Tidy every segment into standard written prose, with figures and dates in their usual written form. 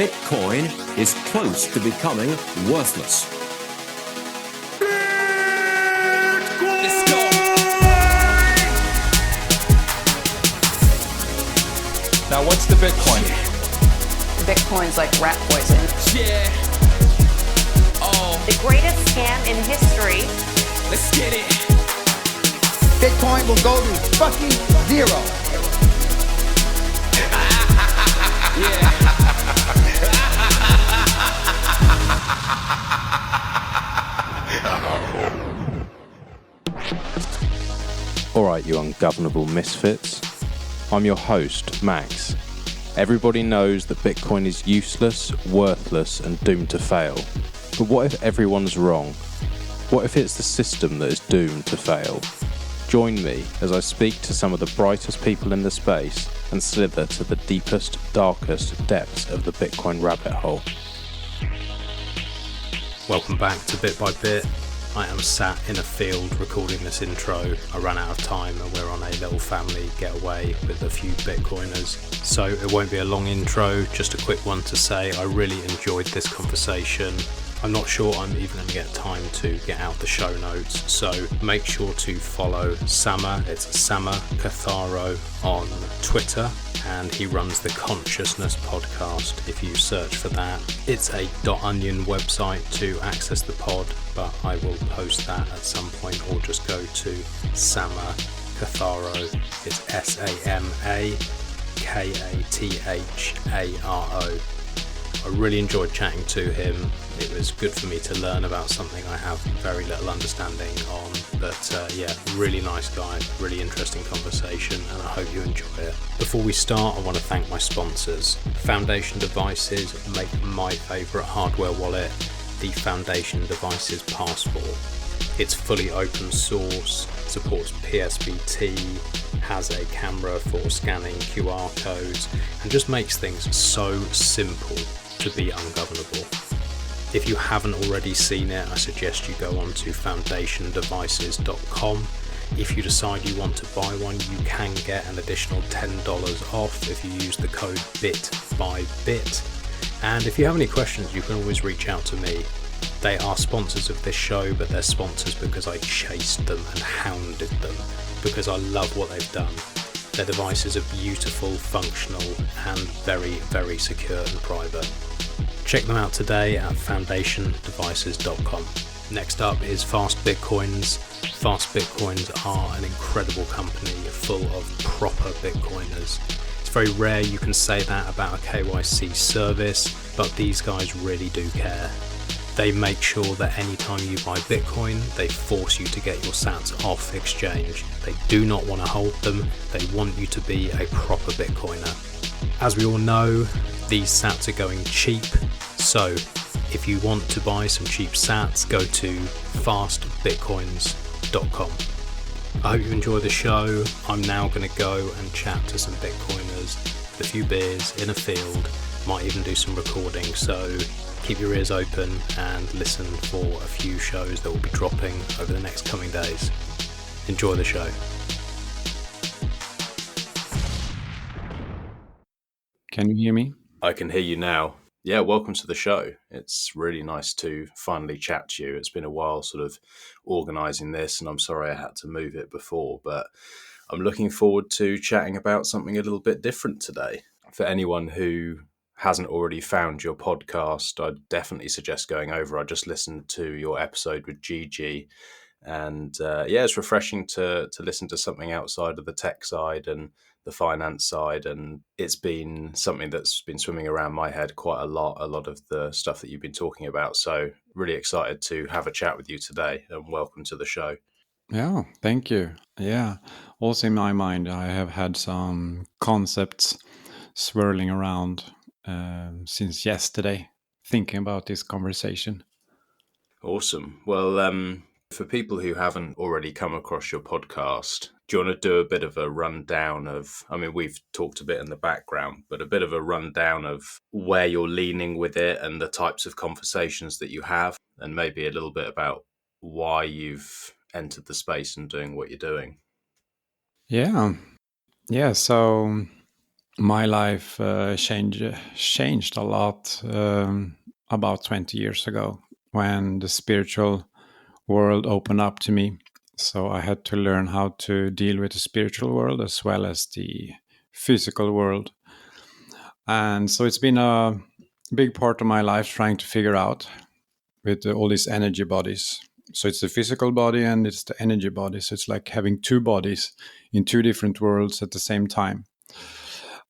Bitcoin is close to becoming worthless. Let's go. Now, what's the Bitcoin? Bitcoin's like rat poison. Yeah. Oh, The greatest scam in history. let's get it. Bitcoin will go to fucking zero. Yeah. Alright, you ungovernable misfits. I'm your host, Max. Everybody knows that Bitcoin is useless, worthless, and doomed to fail. But what if everyone's wrong? What if it's the system that is doomed to fail? Join me as I speak to some of the brightest people in the space and slither to the deepest, darkest depths of the Bitcoin rabbit hole. Welcome back to Bit by Bit. I am sat in a field recording this intro. I ran out of time and we're on a little family getaway with a few Bitcoiners. So it won't be a long intro, just a quick one to say I really enjoyed this conversation. I'm not sure I'm even going to get time to get out the show notes, so make sure to follow Sama. It's Sama Catharo on Twitter, and he runs the Consciousness podcast if you search for that. It's a .onion website to access the pod, but I will post that at some point, or just go to Sama Catharo. It's SAMAKATHARO. I really enjoyed chatting to him. It was good for me to learn about something I have very little understanding on. But yeah, really nice guy, really interesting conversation, and I hope you enjoy it. Before we start, I want to thank my sponsors. Foundation Devices make my favourite hardware wallet, the Foundation Devices Passport. It's fully open source, supports PSVT, has a camera for scanning QR codes, and just makes things so simple to be ungovernable. If you haven't already seen it, I suggest you go on to foundationdevices.com. If you decide you want to buy one, you can get an additional $10 off if you use the code BITBYBIT. And if you have any questions, you can always reach out to me. They are sponsors of this show, but they're sponsors because I chased them and hounded them, because I love what they've done. Their devices are beautiful, functional, and very, very secure and private. Check them out today at foundationdevices.com. Next up is Fast Bitcoins. Fast Bitcoins are an incredible company full of proper Bitcoiners. It's very rare you can say that about a KYC service, but these guys really do care. They make sure that anytime you buy Bitcoin, they force you to get your sats off exchange. They do not want to hold them. They want you to be a proper Bitcoiner. As we all know, these sats are going cheap. So if you want to buy some cheap sats, go to fastbitcoins.com. I hope you enjoy the show. I'm now going to go and chat to some Bitcoiners with a few beers in a field. Might even do some recording. So keep your ears open and listen for a few shows that will be dropping over the next coming days. Enjoy the show. Can you hear me? I can hear you now. Yeah, welcome to the show. It's really nice to finally chat to you. It's been a while sort of organising this, and I'm sorry I had to move it before, but I'm looking forward to chatting about something a little bit different today. For anyone who hasn't already found your podcast, I'd definitely suggest going over. I just listened to your episode with Gigi, and yeah, it's refreshing to listen to something outside of the tech side and the finance side, and it's been something that's been swimming around my head quite a lot of the stuff that you've been talking about. So really excited to have a chat with you today, and welcome to the show. Yeah, thank you. Yeah, also in my mind, I have had some concepts swirling around since yesterday, thinking about this conversation. Awesome. Well, for people who haven't already come across your podcast, do you want to do a bit of a rundown of, I mean, we've talked a bit in the background, but a bit of a rundown of where you're leaning with it and the types of conversations that you have, and maybe a little bit about why you've entered the space and doing what you're doing? Yeah. So My life changed a lot about 20 years ago when the spiritual world opened up to me. So I had to learn how to deal with the spiritual world as well as the physical world. And so it's been a big part of my life trying to figure out with all these energy bodies. So it's the physical body and it's the energy body. So it's like having two bodies in two different worlds at the same time.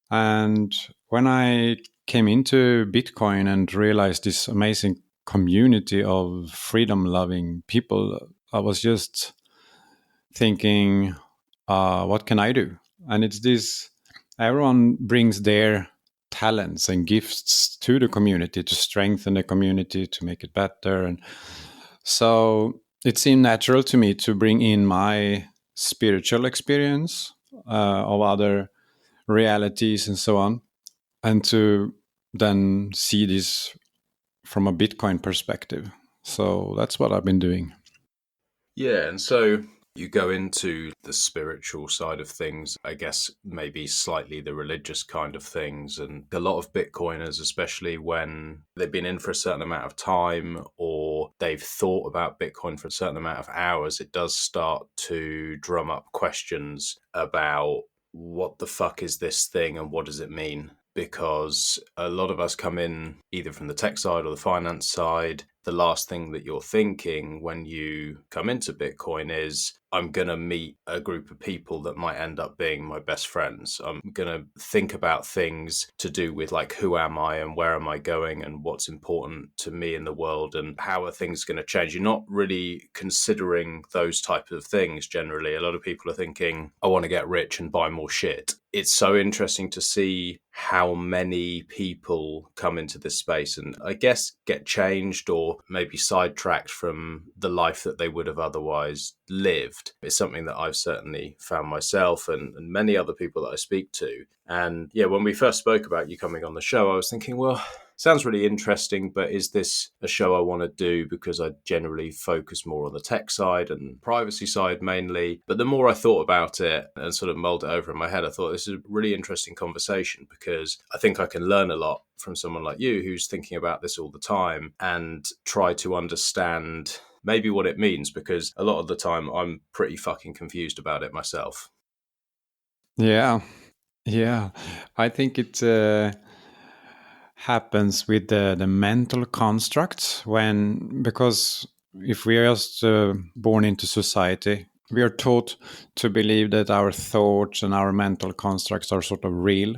And when I came into Bitcoin and realized this amazing community of freedom loving people, I was just thinking, what can I do? And it's this everyone brings their talents and gifts to the community to strengthen the community, to make it better. And so it seemed natural to me to bring in my spiritual experience of other realities and so on, and to then see this from a Bitcoin perspective. So that's what I've been doing. Yeah, and so you go into the spiritual side of things, I guess maybe slightly the religious kind of things. And a lot of Bitcoiners, especially when they've been in for a certain amount of time or they've thought about Bitcoin for a certain amount of hours, it does start to drum up questions about what the fuck is this thing and what does it mean? Because a lot of us come in either from the tech side or the finance side. The last thing that you're thinking when you come into Bitcoin is, I'm going to meet a group of people that might end up being my best friends. I'm going to think about things to do with like, who am I and where am I going and what's important to me in the world and how are things going to change. You're not really considering those types of things generally. A lot of people are thinking, I want to get rich and buy more shit. It's so interesting to see how many people come into this space and I guess get changed or maybe sidetracked from the life that they would have otherwise lived. It's something that I've certainly found myself and many other people that I speak to. And yeah, when we first spoke about you coming on the show, I was thinking, well, sounds really interesting, but is this a show I want to do because I generally focus more on the tech side and privacy side mainly? But the more I thought about it and sort of mulled it over in my head, I thought this is a really interesting conversation because I think I can learn a lot from someone like you who's thinking about this all the time and try to understand maybe what it means, because a lot of the time I'm pretty fucking confused about it myself. Yeah. I think it happens with the mental constructs because if we are just born into society, we are taught to believe that our thoughts and our mental constructs are sort of real.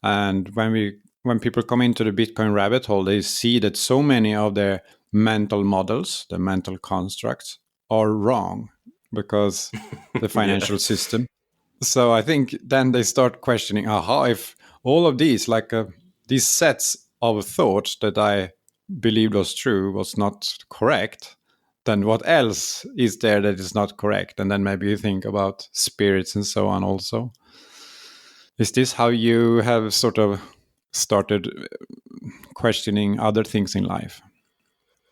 And when people come into the Bitcoin rabbit hole, they see that so many of their mental models, the mental constructs, are wrong because the financial system. So I think then they start questioning, if all of these, these sets of thoughts that I believed was true was not correct, then what else is there that is not correct? And then maybe you think about spirits and so on also. Is this how you have sort of started questioning other things in life?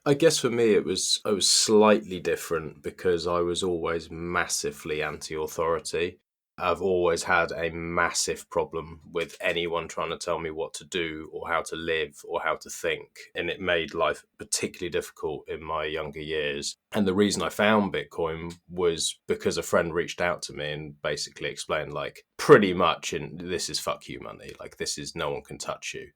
I guess for me, I was slightly different because I was always massively anti-authority. I've always had a massive problem with anyone trying to tell me what to do or how to live or how to think. And it made life particularly difficult in my younger years. And the reason I found Bitcoin was because a friend reached out to me and basically explained, like, pretty much, and this is fuck you money. Like, this is no one can touch you.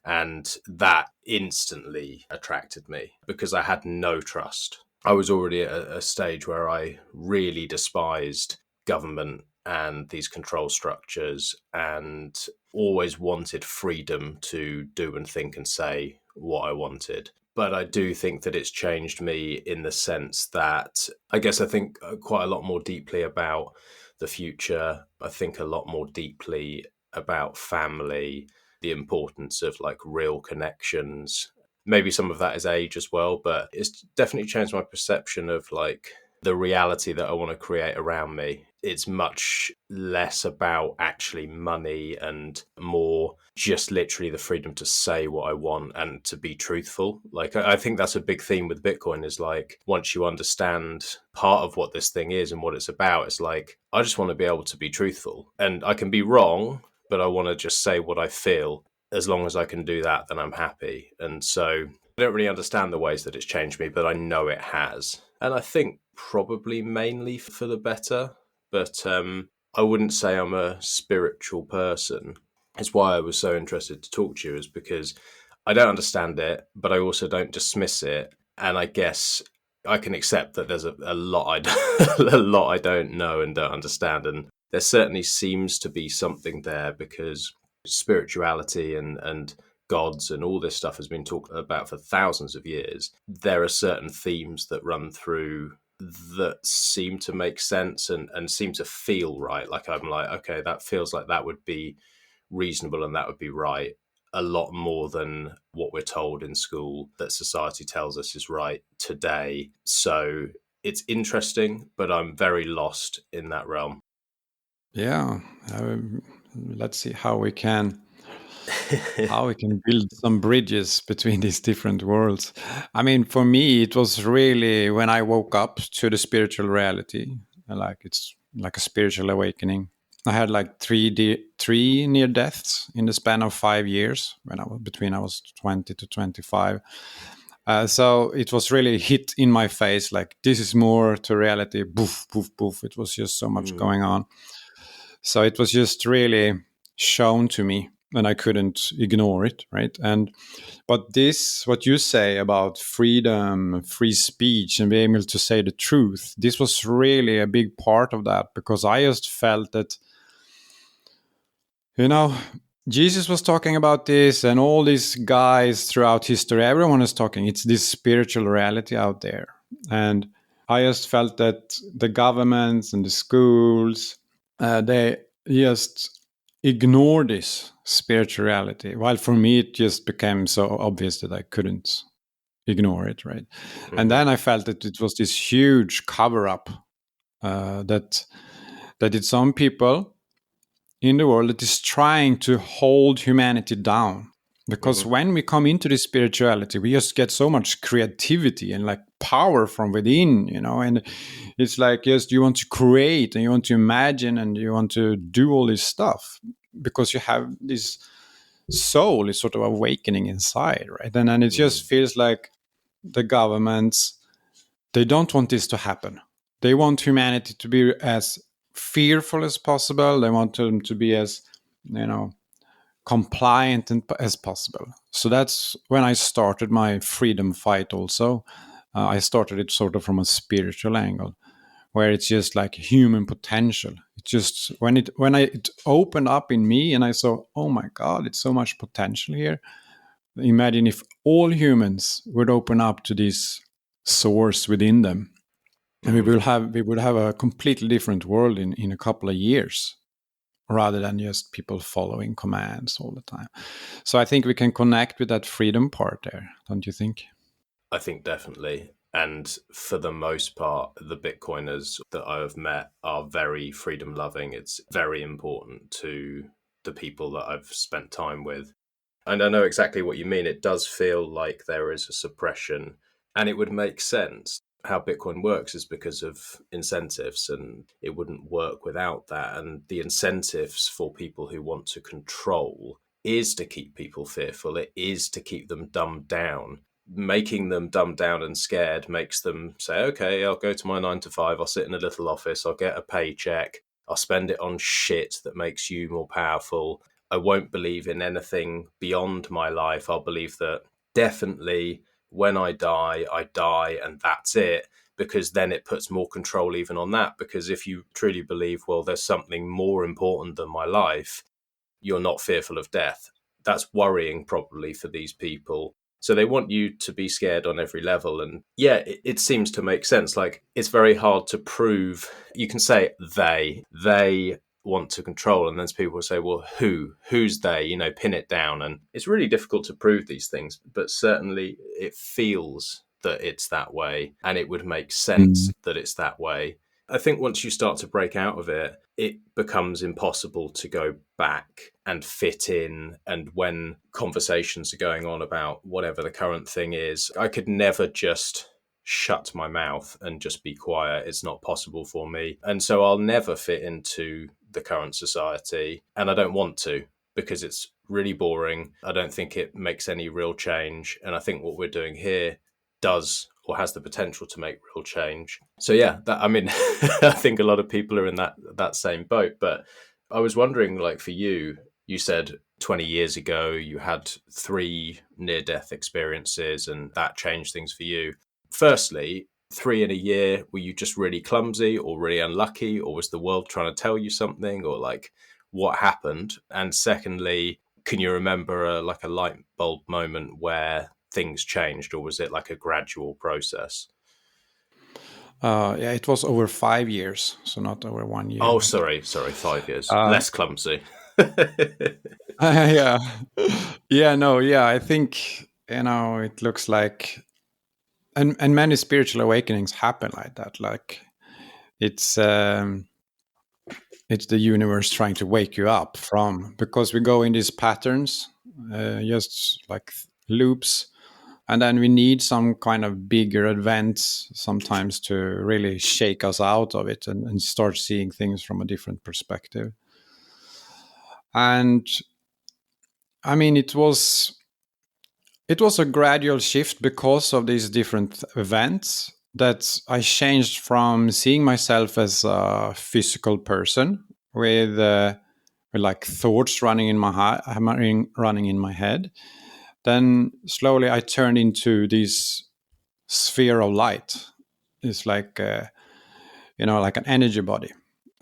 And that instantly attracted me because I had no trust. I was already at a stage where I really despised government and these control structures and always wanted freedom to do and think and say what I wanted. But I do think that it's changed me in the sense that I guess I think quite a lot more deeply about the future. I think a lot more deeply about family, the importance of like real connections. Maybe some of that is age as well, but it's definitely changed my perception of like the reality that I want to create around me. It's much less about actually money and more just literally the freedom to say what I want and to be truthful. Like, I think that's a big theme with Bitcoin is like, once you understand part of what this thing is and what it's about, it's like, I just want to be able to be truthful and I can be wrong. but I want to just say what I feel. As long as I can do that, then I'm happy. And so I don't really understand the ways that it's changed me, but I know it has. And I think probably mainly for the better. But I wouldn't say I'm a spiritual person. It's why I was so interested to talk to you, is because I don't understand it, but I also don't dismiss it. And I guess I can accept that there's a lot a lot I don't know and don't understand. And there certainly seems to be something there, because spirituality and gods and all this stuff has been talked about for thousands of years. There are certain themes that run through that seem to make sense and seem to feel right. Like I'm like, okay, that feels like that would be reasonable and that would be right, a lot more than what we're told in school that society tells us is right today. So it's interesting, but I'm very lost in that realm. Yeah, let's see how we can build some bridges between these different worlds. I mean, for me, it was really when I woke up to the spiritual reality, like it's like a spiritual awakening. I had like three near deaths in the span of 5 years when I was 20 to 25. So it was really hit in my face, like this is more to reality. Poof, poof, poof. It was just so much going on. So it was just really shown to me, and I couldn't ignore it, right? But this, what you say about freedom, free speech, and being able to say the truth, this was really a big part of that, because I just felt that, Jesus was talking about this, and all these guys throughout history, everyone is talking. It's this spiritual reality out there. And I just felt that the governments and the schools, they just ignore this spirituality. While for me, it just became so obvious that I couldn't ignore it, right? And then I felt that it was this huge cover-up that it's some people in the world that is trying to hold humanity down. Because when we come into this spirituality, we just get so much creativity and like power from within, and it's like, yes, you want to create and you want to imagine and you want to do all this stuff because you have this soul is sort of awakening inside, right? And then it just feels like the governments, they don't want this to happen. They want humanity to be as fearful as possible. They want them to be as, compliant as possible. So that's when I started my freedom fight also. I started it sort of from a spiritual angle, where it's just like human potential. It just, when it opened up in me and I saw, oh my God, it's so much potential here. Imagine if all humans would open up to this source within them. And we would have a completely different world in a couple of years, rather than just people following commands all the time. So I think we can connect with that freedom part there, don't you think? I think definitely. And for the most part, the Bitcoiners that I have met are very freedom loving. It's very important to the people that I've spent time with. And I know exactly what you mean. It does feel like there is a suppression, and it would make sense. How Bitcoin works is because of incentives, and it wouldn't work without that. And the incentives for people who want to control is to keep people fearful. It is to keep them dumbed down. Making them dumbed down and scared makes them say, okay, I'll go to my 9 to 5. I'll sit in a little office. I'll get a paycheck. I'll spend it on shit that makes you more powerful. I won't believe in anything beyond my life. I'll believe that definitely when I die, and that's it, because then it puts more control even on that. Because if you truly believe, well, there's something more important than my life, you're not fearful of death. That's worrying probably for these people. So they want you to be scared on every level. And yeah, it seems to make sense. Like, it's very hard to prove. You can say they want to control, and then people will say, well, who's they, pin it down. And it's really difficult to prove these things, but certainly it feels that it's that way, and it would make sense that it's that way. I think once you start to break out of it, it becomes impossible to go back and fit in. And when conversations are going on about whatever the current thing is, I could never just shut my mouth and just be quiet. It's not possible for me. And so I'll never fit into the the current society, and I don't want to because it's really boring. I don't think it makes any real change. And I think what we're doing here does or has the potential to make real change. So yeah, that, I mean, I think a lot of people are in that same boat. But I was wondering, like for you, you said 20 years ago you had 3 near-death experiences and that changed things for you. Firstly, 3 in a year, were you just really clumsy or really unlucky, or was the world trying to tell you something, or like what happened? And secondly, can you remember a light bulb moment where things changed, or was it like a gradual process? Yeah, it was over 5 years, so not over 1 year. Oh, sorry, 5 years. Uh, Less clumsy. yeah, yeah, no, yeah. I think it looks like, and many spiritual awakenings happen like that. Like it's it's the universe trying to wake you up from, because we go in these patterns, just like loops, and then we need some kind of bigger events sometimes to really shake us out of it and start seeing things from a different perspective. And I mean, it was a gradual shift because of these different events, that I changed from seeing myself as a physical person with like thoughts running in my head. Then slowly I turned into this sphere of light. It's like like an energy body.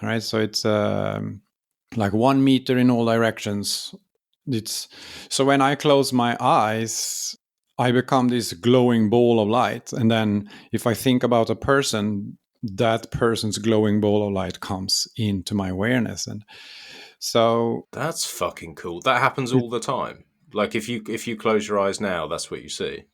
All right, so it's like 1 meter in all directions. It's so when I close my eyes, I become this glowing ball of light, and then if I think about a person, that person's glowing ball of light comes into my awareness. And so That's fucking cool. That happens all the time. Like if you close your eyes now, that's what you see.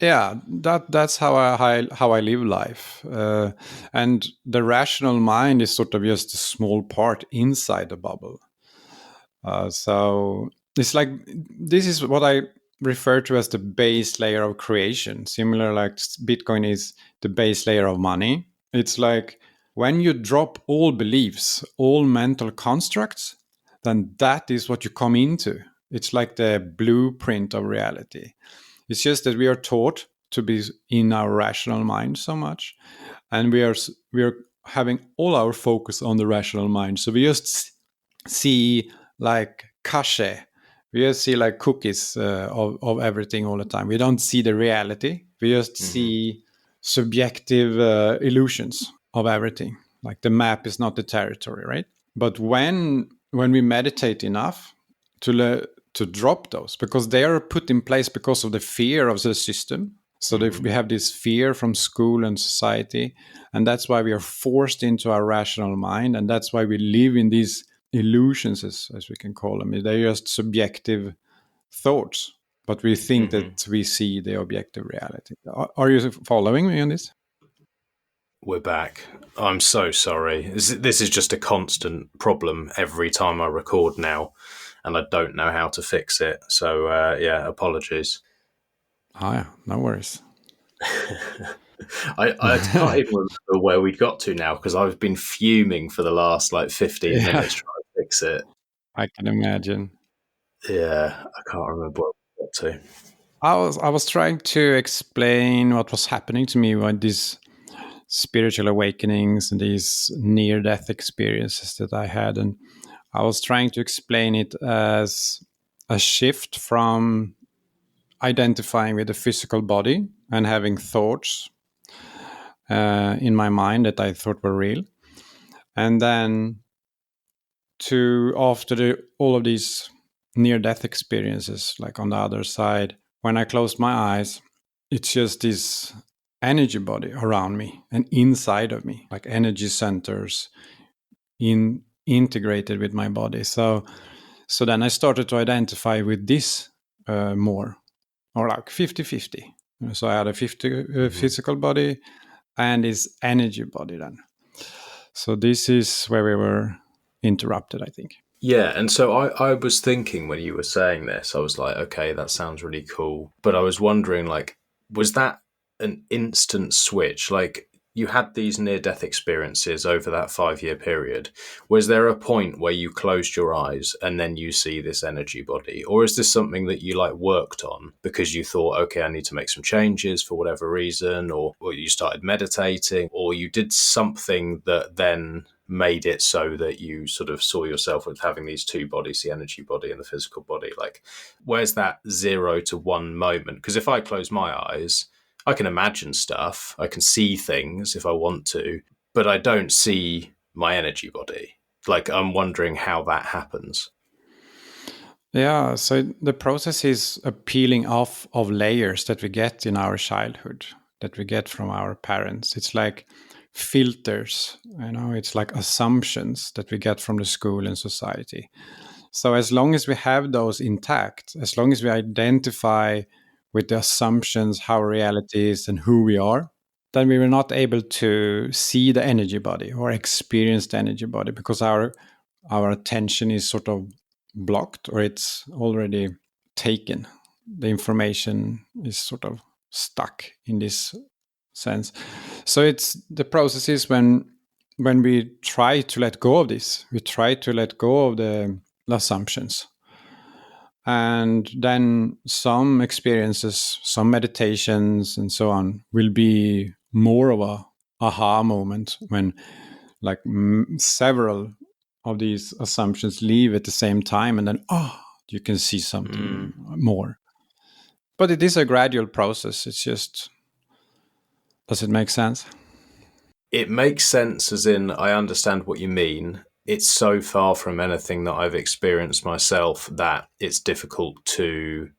yeah, that's how I live life. And the rational mind is sort of just a small part inside the bubble. So it's like, this is what I refer to as the base layer of creation. Similar, like Bitcoin is the base layer of money. It's like when you drop all beliefs, all mental constructs, then that is what you come into. It's like the blueprint of reality. It's just that we are taught to be in our rational mind so much, and we are having all our focus on the rational mind. So we just see like cache. We just see like cookies of everything all the time. We don't see the reality. We just see subjective illusions of everything. Like the map is not the territory, right? But when we meditate enough to drop those, because they are put in place because of the fear of the system. So we have this fear from school and society, and that's why we are forced into our rational mind, and that's why we live in these illusions, as we can call them. They're just subjective thoughts, but we think that we see the objective reality. Are you following me on this? We're back. I'm so sorry. This is just a constant problem every time I record now, and I don't know how to fix it. So, yeah, apologies. Oh, yeah, no worries. I can't even remember where we got to now, because I've been fuming for the last 15 minutes trying to fix it. I can imagine. Yeah, I can't remember where we got to. I was trying to explain what was happening to me when these spiritual awakenings and these near-death experiences that I had, and I was trying to explain it as a shift from identifying with the physical body and having thoughts in my mind that I thought were real, and then to after all of these near-death experiences, like on the other side, when I closed my eyes, it's just this energy body around me and inside of me, like energy centers integrated with my body. So then I started to identify with this more, or like 50-50. So I had a 50 physical body and this energy body then. So this is where we were interrupted, I think. Yeah, and so I was thinking when you were saying this, I was like, okay, that sounds really cool. But I was wondering, was that an instant switch? Like, you had these near-death experiences over that 5-year period. Was there a point where you closed your eyes and then you see this energy body? Or is this something that you like worked on because you thought, okay, I need to make some changes for whatever reason, or you started meditating, or you did something that then made it so that you sort of saw yourself with having these two bodies, the energy body and the physical body? Like, where's that 0 to 1 moment? Because if I close my eyes, I can imagine stuff, I can see things if I want to, but I don't see my energy body. Like, I'm wondering how that happens. Yeah, so the process is a peeling off of layers that we get in our childhood, that we get from our parents. It's like filters, it's like assumptions that we get from the school and society. So as long as we have those intact, as long as we identify with the assumptions, how reality is and who we are, then we were not able to see the energy body or experience the energy body, because our attention is sort of blocked, or it's already taken. The information is sort of stuck in this sense. So it's the process is when we try to let go of this, we try to let go of the assumptions. And then some experiences, some meditations and so on will be more of a aha moment when like several of these assumptions leave at the same time, and then you can see something more. But it is a gradual process. It's just, does it make sense? It makes sense, as in I understand what you mean. It's so far from anything that I've experienced myself that it's difficult to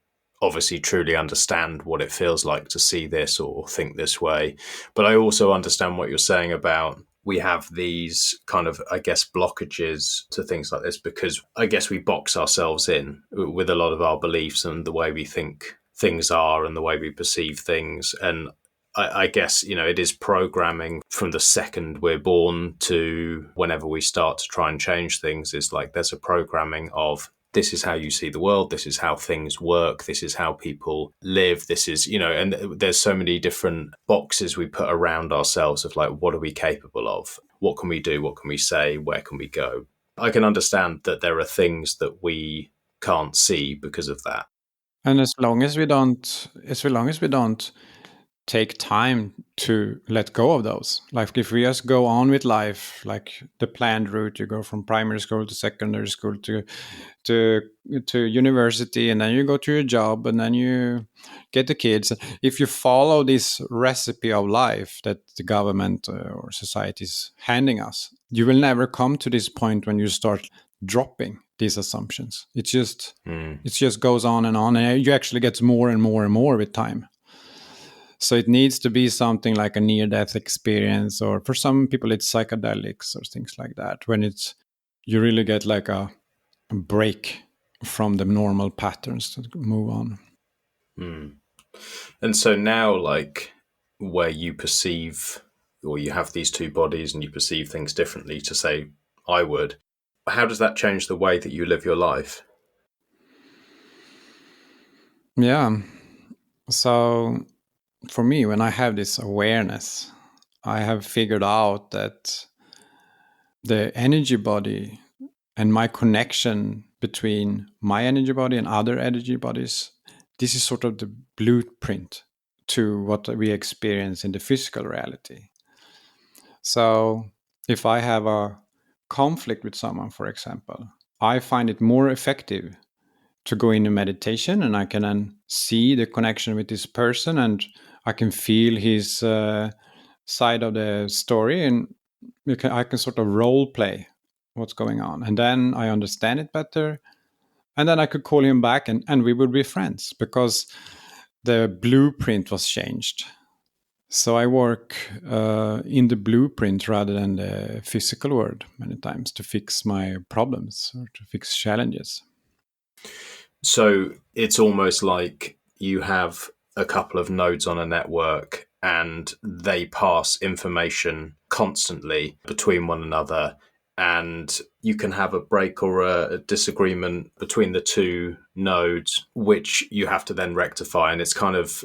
obviously truly understand what it feels like to see this or think this way. But I also understand what you're saying about we have these kind of, I guess, blockages to things like this because I guess we box ourselves in with a lot of our beliefs and the way we think things are and the way we perceive things. And I guess, it is programming from the second we're born to whenever we start to try and change things. Is like there's a programming of this is how you see the world, this is how things work, this is how people live, this is, and there's so many different boxes we put around ourselves of like, what are we capable of? What can we do? What can we say? Where can we go? I can understand that there are things that we can't see because of that. And as long as we don't take time to let go of those. Like if we just go on with life, like the planned route, you go from primary school to secondary school to university, and then you go to your job, and then you get the kids. If you follow this recipe of life that the government or society is handing us, you will never come to this point when you start dropping these assumptions. It just goes on, and you actually get more and more and more with time. So it needs to be something like a near-death experience, or for some people it's psychedelics or things like that, when you really get like a break from the normal patterns to move on. And so now, like, where you perceive, or you have these two bodies and you perceive things differently to say I would, how does that change the way that you live your life? Yeah. So for me, when I have this awareness, I have figured out that the energy body and my connection between my energy body and other energy bodies, this is sort of the blueprint to what we experience in the physical reality. So if I have a conflict with someone, for example, I find it more effective to go into meditation, and I can then see the connection with this person, and I can feel his side of the story, and I can sort of role play what's going on, and then I understand it better, and then I could call him back, and we would be friends because the blueprint was changed. So I work in the blueprint rather than the physical world many times to fix my problems or to fix challenges. So it's almost like you have a couple of nodes on a network and they pass information constantly between one another, and you can have a break or a disagreement between the two nodes, which you have to then rectify. And it's kind of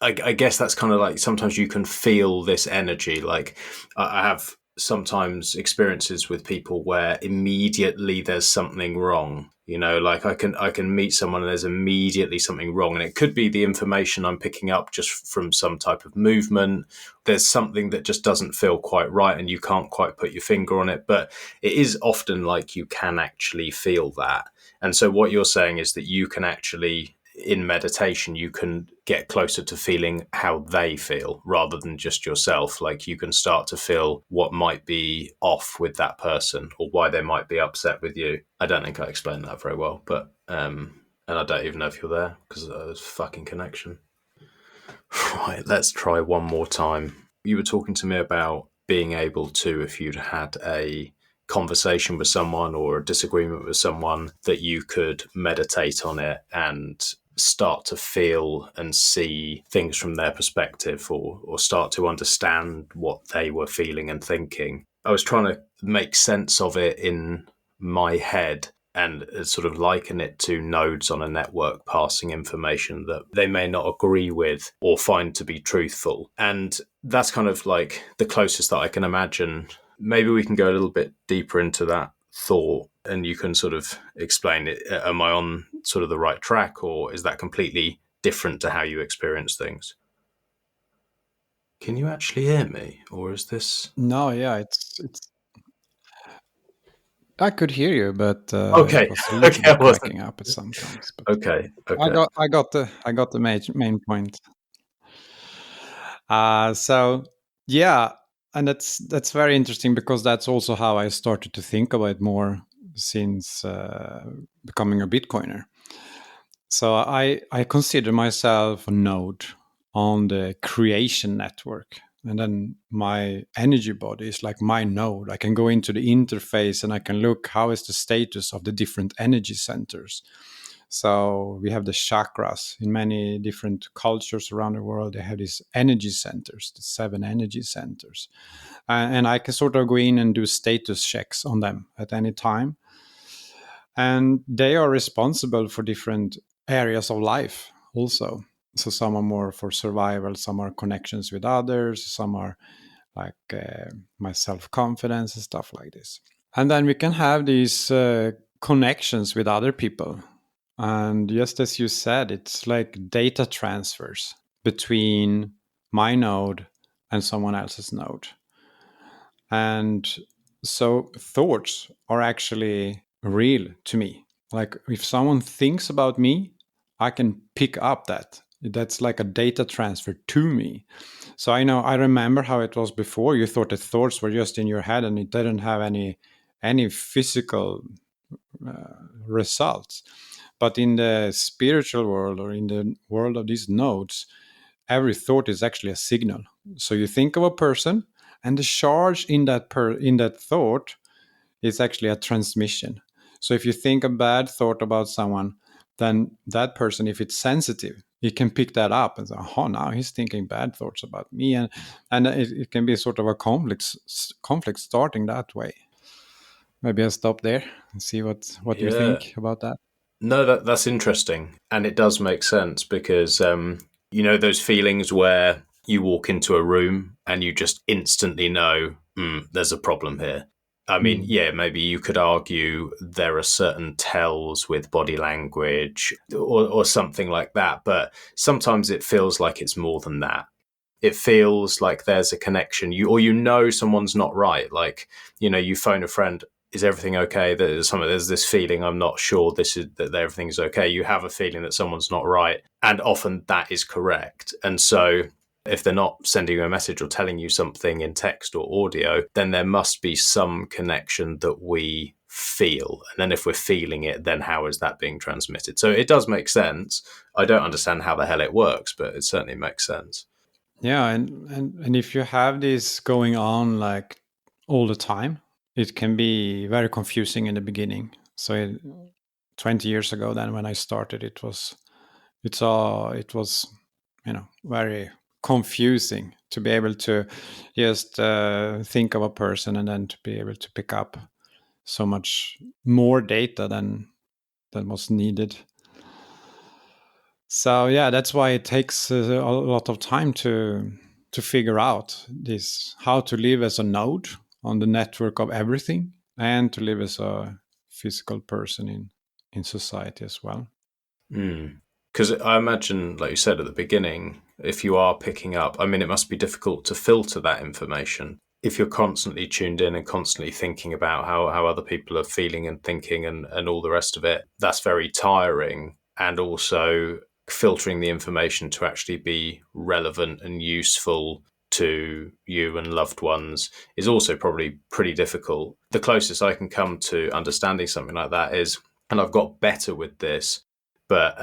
I guess that's kind of like sometimes you can feel this energy. Like I have sometimes experiences with people where immediately there's something wrong. You know, like I can meet someone and there's immediately something wrong, and it could be the information I'm picking up just from some type of movement. There's something that just doesn't feel quite right, and you can't quite put your finger on it. But it is often like you can actually feel that. And so what you're saying is that you can actually, in meditation, you can get closer to feeling how they feel rather than just yourself. Like you can start to feel what might be off with that person or why they might be upset with you. I don't think I explained that very well, but and I don't even know if you're there because there's fucking connection. Right, let's try one more time. You were talking to me about being able to, if you'd had a conversation with someone or a disagreement with someone, that you could meditate on it and start to feel and see things from their perspective, or start to understand what they were feeling and thinking. I was trying to make sense of it in my head and sort of liken it to nodes on a network passing information that they may not agree with or find to be truthful. And that's kind of like the closest that I can imagine. Maybe we can go a little bit deeper into that thought and you can sort of explain it. Am I on sort of the right track, or is that completely different to how you experience things? Can you actually hear me, or is this... No, yeah, it's. I could hear you, but it Okay. was a little Okay, I bit wasn't. cracking up at sometimes. But Okay. I Okay. got the main point. So yeah, and that's very interesting because that's also how I started to think about it more since becoming a Bitcoiner. So I consider myself a node on the creation network. And then my energy body is like my node. I can go into the interface and I can look how is the status of the different energy centers. So we have the chakras in many different cultures around the world. They have these energy centers, the 7 energy centers. And I can sort of go in and do status checks on them at any time. And they are responsible for different areas of life also. So some are more for survival, some are connections with others, some are like my self-confidence and stuff like this. And then we can have these connections with other people. And just as you said, it's like data transfers between my node and someone else's node. And so thoughts are actually real to me. Like if someone thinks about me, I can pick up that. That's like a data transfer to me. So I remember how it was before. You thought that thoughts were just in your head and it didn't have any physical results. But in the spiritual world or in the world of these nodes, every thought is actually a signal. So you think of a person, and the charge in that thought is actually a transmission. So if you think a bad thought about someone, then that person, if it's sensitive, it can pick that up and say, "Oh, now he's thinking bad thoughts about me," and it can be sort of a conflict starting that way. Maybe I'll stop there and see what you Yeah. think about that. No, that's interesting, and it does make sense because those feelings where you walk into a room and you just instantly know there's a problem here. I mean, Mm. yeah, maybe you could argue there are certain tells with body language or something like that, but sometimes it feels like it's more than that. It feels like there's a connection. You someone's not right. Like, you phone a friend, is everything okay? There's this feeling, I'm not sure that everything's okay. You have a feeling that someone's not right, and often that is correct. And so if they're not sending you a message or telling you something in text or audio, then there must be some connection that we feel. And then if we're feeling it, then how is that being transmitted? So it does make sense. I don't understand how the hell it works, but it certainly makes sense. Yeah, and if you have this going on like all the time, it can be very confusing in the beginning. So 20 years ago, then when I started, it was very confusing to be able to just think of a person and then to be able to pick up so much more data than was needed. So yeah, that's why it takes a lot of time to figure out this, how to live as a node on the network of everything, and to live as a physical person in society as well. Because I imagine, like you said at the beginning, if you are picking up, I mean, it must be difficult to filter that information. If you're constantly tuned in and constantly thinking about how other people are feeling and thinking and all the rest of it, that's very tiring. And also filtering the information to actually be relevant and useful to you and loved ones is also probably pretty difficult. The closest I can come to understanding something like that is, and I've got better with this, but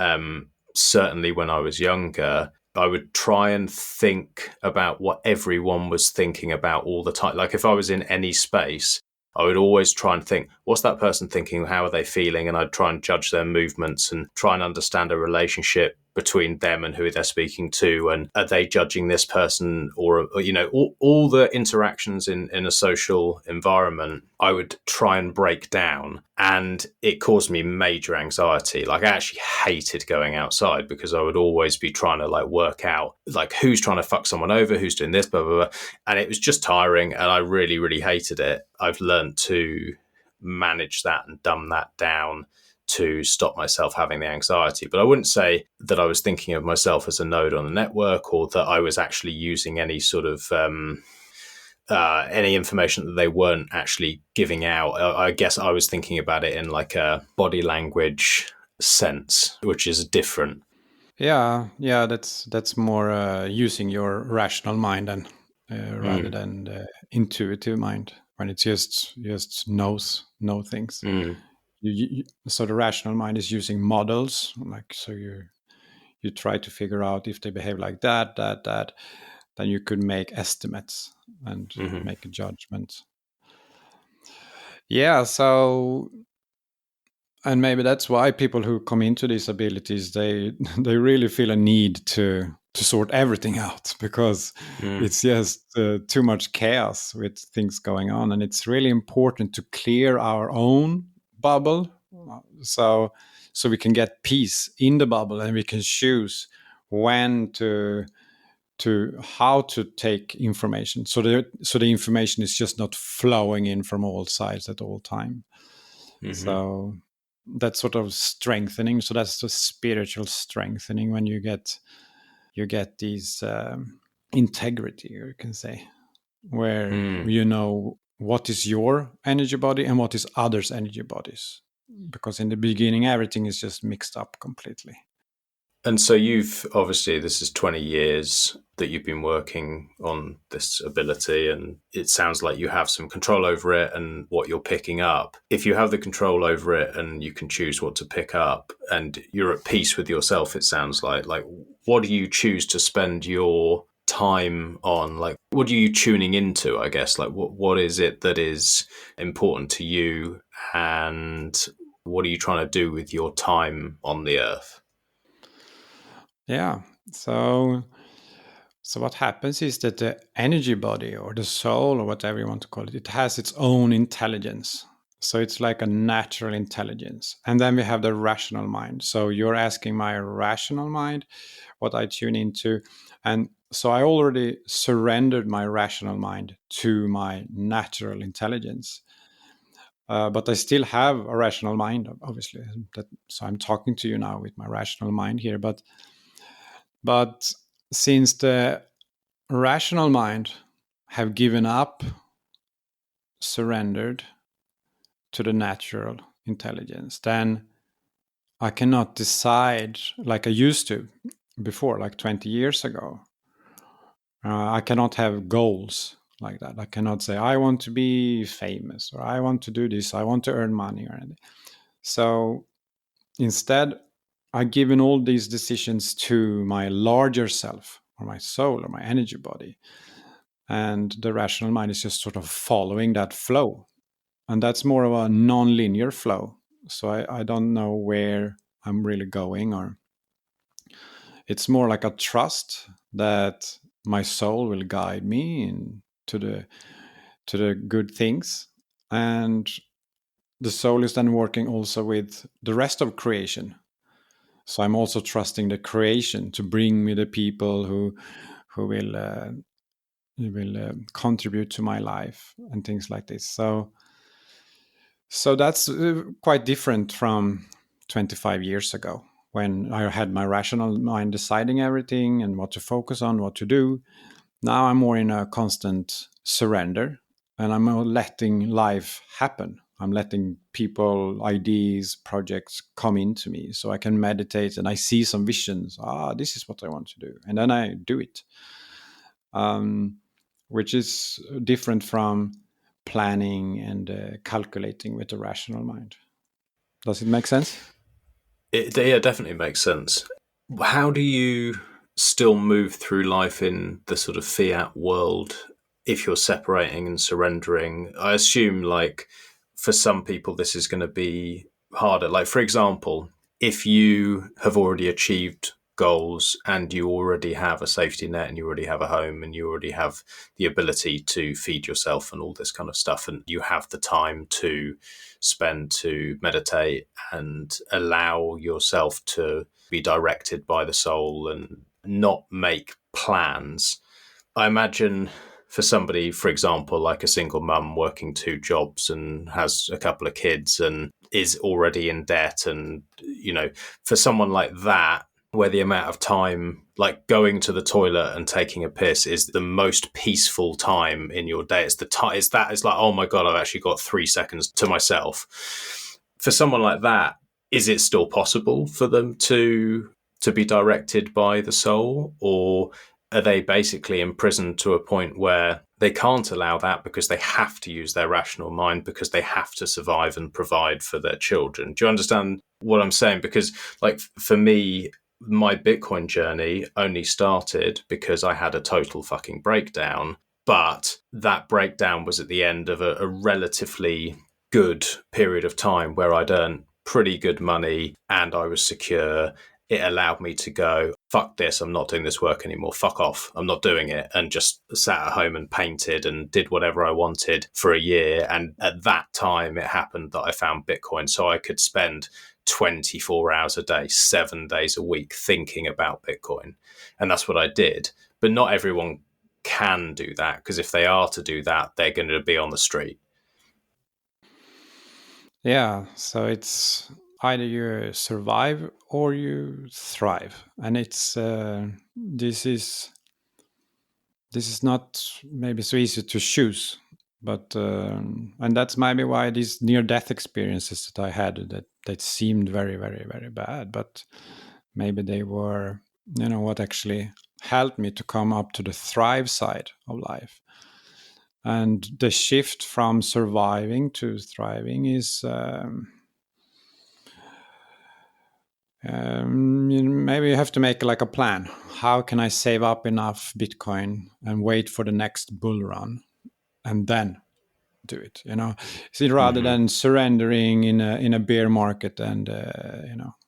certainly when I was younger, I would try and think about what everyone was thinking about all the time. Like if I was in any space, I would always try and think, what's that person thinking? How are they feeling? And I'd try and judge their movements and try and understand a relationship between them and who they're speaking to. And are they judging this person? Or you know, all the interactions in a social environment, I would try and break down. And it caused me major anxiety. Like I actually hated going outside because I would always be trying to like work out like who's trying to fuck someone over, who's doing this, blah, blah, blah. And it was just tiring. And I really, really hated it. I've learned to manage that and dumb that down to stop myself having the anxiety. But I wouldn't say that I was thinking of myself as a node on the network or that I was actually using any sort of any information that they weren't actually giving out. I guess I was thinking about it in like a body language sense, which is different. Yeah, that's more using your rational mind and rather than the intuitive mind, when it just know things. So the rational mind is using models, like, so you try to figure out if they behave like that, then you could make estimates and make a judgment. Yeah, so, and maybe that's why people who come into these abilities, they they really feel a need to sort everything out, because it's just too much chaos with things going on, and it's really important to clear our own bubble, so we can get peace in the bubble, and we can choose when to how to take information, so the information is just not flowing in from all sides at all time. So that's sort of strengthening. So that's the spiritual strengthening, when you get these integrity, you can say, where you know what is your energy body and what is others' energy bodies, because in the beginning everything is just mixed up completely. And so you've obviously, this is 20 years that you've been working on this ability, and it sounds like you have some control over it and what you're picking up. If you have the control over it and you can choose what to pick up and you're at peace with yourself, it sounds like what do you choose to spend your time on? Like, what are you tuning into, I guess? Like, what is it that is important to you, and what are you trying to do with your time on the earth? Yeah. So what happens is that the energy body, or the soul, or whatever you want to call it, it has its own intelligence. So it's like a natural intelligence. And then we have the rational mind. So you're asking my rational mind what I tune into. And so I already surrendered my rational mind to my natural intelligence. But I still have a rational mind, obviously. So I'm talking to you now with my rational mind here. But since the rational mind have given up, surrendered to the natural intelligence, then I cannot decide like I used to before, like 20 years ago. I cannot have goals like that. I cannot say, I want to be famous, or I want to do this, I want to earn money, or anything. So instead, I've given all these decisions to my larger self, or my soul, or my energy body. And the rational mind is just sort of following that flow. And that's more of a non-linear flow. So I don't know where I'm really going, or it's more like a trust that my soul will guide me to the good things. And the soul is then working also with the rest of creation. So I'm also trusting the creation to bring me the people who will contribute to my life and things like this. So that's quite different from 25 years ago, when I had my rational mind deciding everything and what to focus on, what to do. Now I'm more in a constant surrender, and I'm more letting life happen. I'm letting people, ideas, projects come into me, so I can meditate and I see some visions. This is what I want to do. And then I do it, which is different from planning and calculating with a rational mind. Does it make sense? It definitely makes sense. How do you still move through life in the sort of fiat world if you're separating and surrendering? I assume, like, for some people, this is going to be harder. Like, for example, if you have already achieved goals and you already have a safety net and you already have a home and you already have the ability to feed yourself and all this kind of stuff, and you have the time to spend to meditate and allow yourself to be directed by the soul and not make plans. I imagine for somebody, for example, like a single mum working 2 jobs and has a couple of kids and is already in debt, and, for someone like that, where the amount of time, like going to the toilet and taking a piss, is the most peaceful time in your day. It's the time. It's like, oh my God, I've actually got 3 seconds to myself. For someone like that, is it still possible for them to be directed by the soul, or are they basically imprisoned to a point where they can't allow that because they have to use their rational mind because they have to survive and provide for their children? Do you understand what I'm saying? Because, like, for me, my Bitcoin journey only started because I had a total fucking breakdown. But that breakdown was at the end of a relatively good period of time where I'd earned pretty good money and I was secure. It allowed me to go, fuck this, I'm not doing this work anymore, fuck off, I'm not doing it, and just sat at home and painted and did whatever I wanted for a year. And at that time, it happened that I found Bitcoin, so I could spend 24 hours a day, 7 days a week thinking about Bitcoin. And that's what I did. But not everyone can do that, because if they are to do that, they're going to be on the street. Yeah, so it's either you survive or you thrive, and it's this is not maybe so easy to choose, but and that's maybe why these near-death experiences that I had that seemed very, very, very bad, but maybe they were, what actually helped me to come up to the thrive side of life. And the shift from surviving to thriving is maybe you have to make like a plan. How can I save up enough Bitcoin and wait for the next bull run and then do it? See, rather than surrendering in a bear market and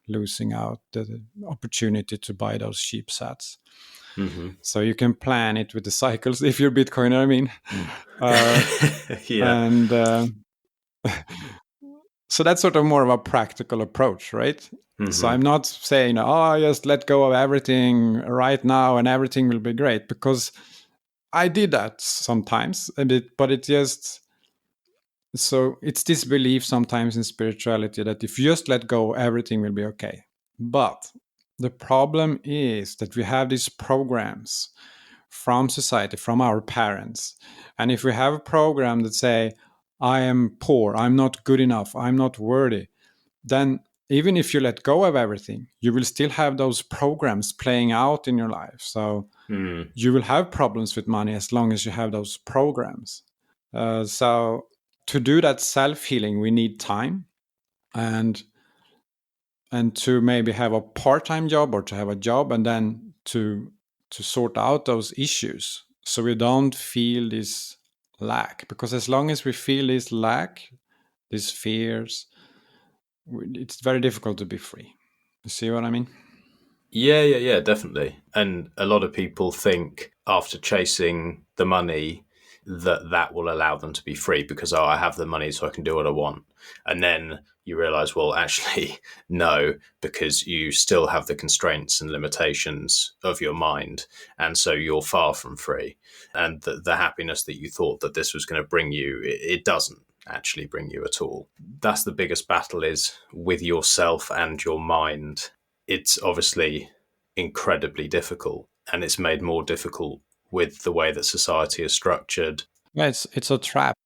losing out the opportunity to buy those cheap sats. Mm-hmm. So you can plan it with the cycles if you're Bitcoiner. I mean, Yeah. and so that's sort of more of a practical approach, right? Mm-hmm. So I'm not saying, just let go of everything right now and everything will be great, because I did that sometimes a bit, but it just, so it's this belief sometimes in spirituality that if you just let go, everything will be okay. But the problem is that we have these programs from society, from our parents. And if we have a program that say, I am poor, I'm not good enough, I'm not worthy, then even if you let go of everything, you will still have those programs playing out in your life. So you will have problems with money as long as you have those programs. So to do that self-healing, we need time, and to maybe have a part-time job or to have a job, and then to sort out those issues so we don't feel this lack. Because as long as we feel this lack, these fears, it's very difficult to be free. You see what I mean? Yeah, definitely. And a lot of people think after chasing the money, that will allow them to be free because, I have the money so I can do what I want. And then you realize, well, actually, no, because you still have the constraints and limitations of your mind. And so you're far from free. And the happiness that you thought that this was going to bring you, it doesn't actually bring you at all. That's the biggest battle, is with yourself and your mind. It's obviously incredibly difficult, and it's made more difficult with the way that society is structured. Yeah, it's a trap,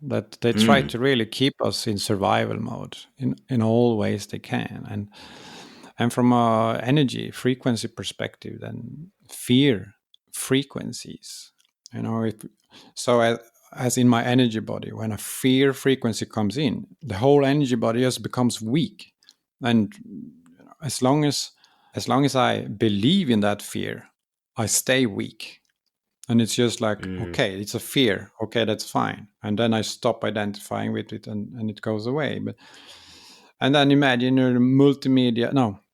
that they try to really keep us in survival mode in all ways they can, and from a energy frequency perspective, then fear frequencies, it, so as in my energy body, when a fear frequency comes in, the whole energy body just becomes weak, and as long as I believe in that fear, I stay weak. And it's just like, okay, it's a fear. Okay, that's fine. And then I stop identifying with it, and it goes away. And then imagine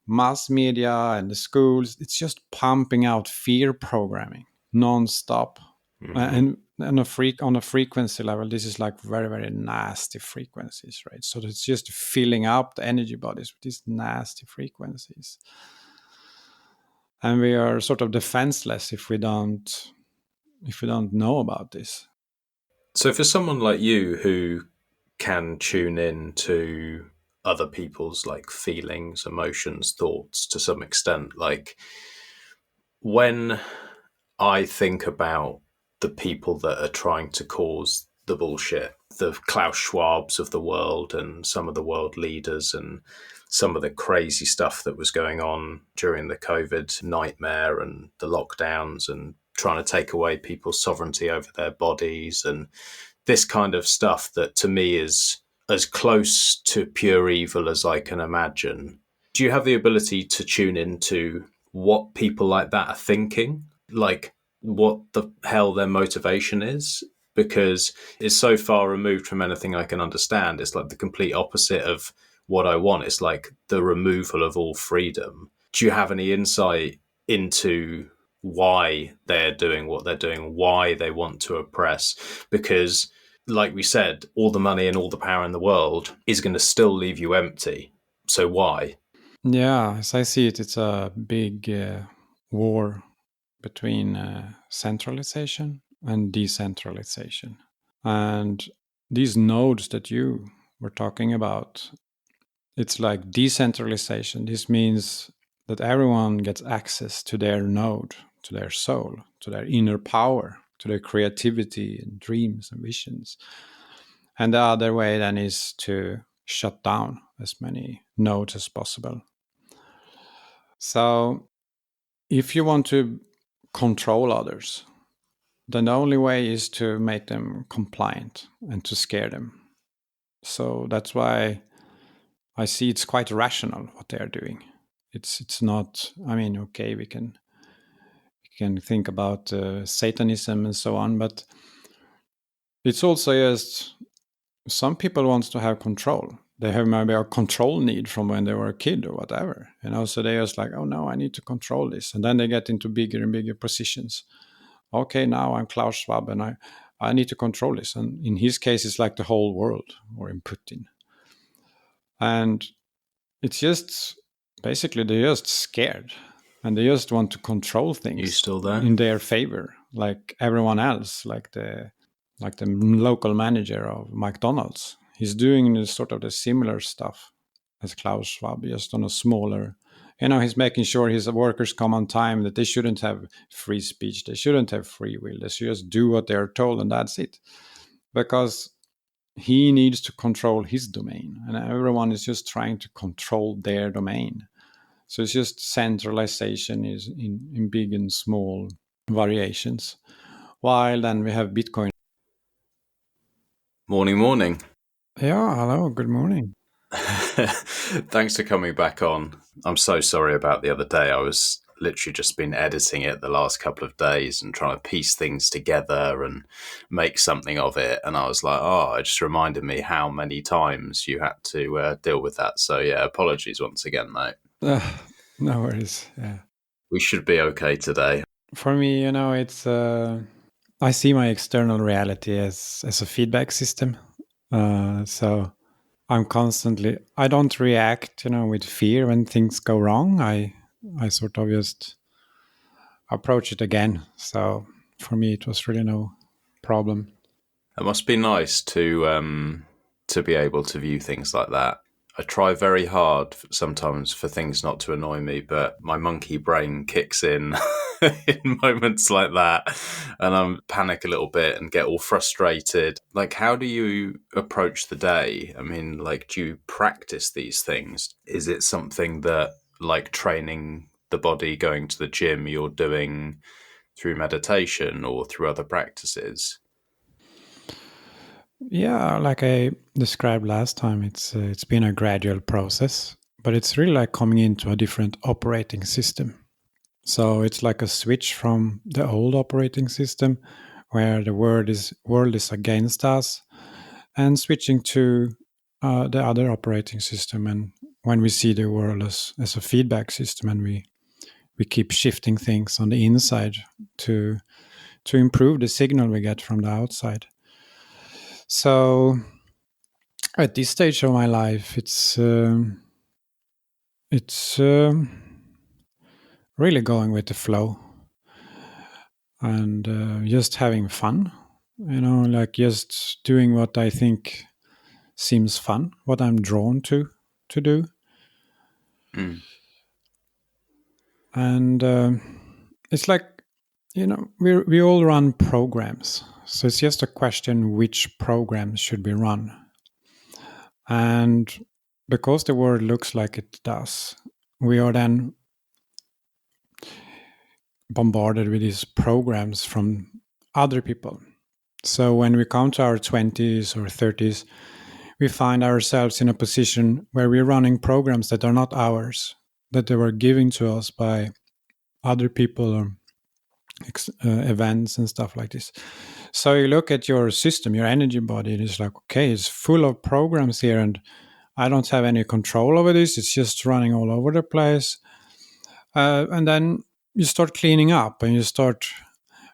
mass media and the schools, it's just pumping out fear programming nonstop. And on a frequency level, this is like very, very nasty frequencies, right? So it's just filling up the energy bodies with these nasty frequencies. And we are sort of defenseless if we don't know about this. So for someone like you who can tune in to other people's like feelings, emotions, thoughts to some extent, like when I think about the people that are trying to cause the bullshit, the Klaus Schwabs of the world and some of the world leaders and some of the crazy stuff that was going on during the COVID nightmare and the lockdowns and trying to take away people's sovereignty over their bodies and this kind of stuff that to me is as close to pure evil as I can imagine. Do you have the ability to tune into what people like that are thinking? Like what the hell their motivation is? Because it's so far removed from anything I can understand. It's like the complete opposite of what I want. It's like the removal of all freedom. Do you have any insight into why they're doing what they're doing, why they want to oppress? Because, like we said, all the money and all the power in the world is going to still leave you empty. So why? Yeah, as I see it, it's a big war between centralization and decentralization. And these nodes that you were talking about, it's like decentralization. This means that everyone gets access to their node, to their soul, to their inner power, to their creativity and dreams and visions. And the other way then is to shut down as many nodes as possible. So if you want to control others, then the only way is to make them compliant and to scare them. So that's why I see it's quite rational what they are doing. It's not, I mean, okay, we can think about Satanism and so on, but it's also just some people want to have control. They have maybe a control need from when they were a kid or whatever, so they're just like, oh no, I need to control this, and then they get into bigger and bigger positions. Okay, now I'm Klaus Schwab and I need to control this, and in his case it's like the whole world, or in Putin. And it's just basically they're just scared and they just want to control things. You still there? In their favor, like everyone else, like the local manager of McDonald's. He's doing this sort of the similar stuff as Klaus Schwab, just on a smaller, he's making sure his workers come on time, that they shouldn't have free speech, they shouldn't have free will, they should just do what they're told and that's it. Because he needs to control his domain, and everyone is just trying to control their domain. So it's just centralization is in big and small variations. While then we have Bitcoin. Morning. Yeah, hello, good morning. Thanks for coming back on. I'm so sorry about the other day. I was literally just been editing it the last couple of days and trying to piece things together and make something of it. And I was like, it just reminded me how many times you had to deal with that. So yeah, apologies once again, mate. No worries. Yeah. We should be okay today. For me, it's I see my external reality as a feedback system. So I'm constantly, I don't react, with fear when things go wrong. I sort of just approach it again. So for me, it was really no problem. It must be nice to be able to view things like that. I try very hard sometimes for things not to annoy me, but my monkey brain kicks in in moments like that, and I panic a little bit and get all frustrated. Like, how do you approach the day? I mean, like, do you practice these things? Is it something that, like training the body, going to the gym, you're doing through meditation or through other practices? Yeah, like I described last time, it's been a gradual process, but it's really like coming into a different operating system. So it's like a switch from the old operating system where the world is against us, and switching to the other operating system. And when we see the world as a feedback system, and we keep shifting things on the inside to improve the signal we get from the outside. So at this stage of my life, it's really going with the flow, and just having fun. Like just doing what I think seems fun, what I'm drawn to do. Mm. And it's like, we all run programs, so it's just a question which programs should we run. And because the world looks like it does, we are then bombarded with these programs from other people. So when we come to our 20s or 30s, we find ourselves in a position where we're running programs that are not ours, that they were given to us by other people or events and stuff like this. So you look at your system, your energy body, and it's like, okay, it's full of programs here, and I don't have any control over this. It's just running all over the place. And then you start cleaning up, and you start,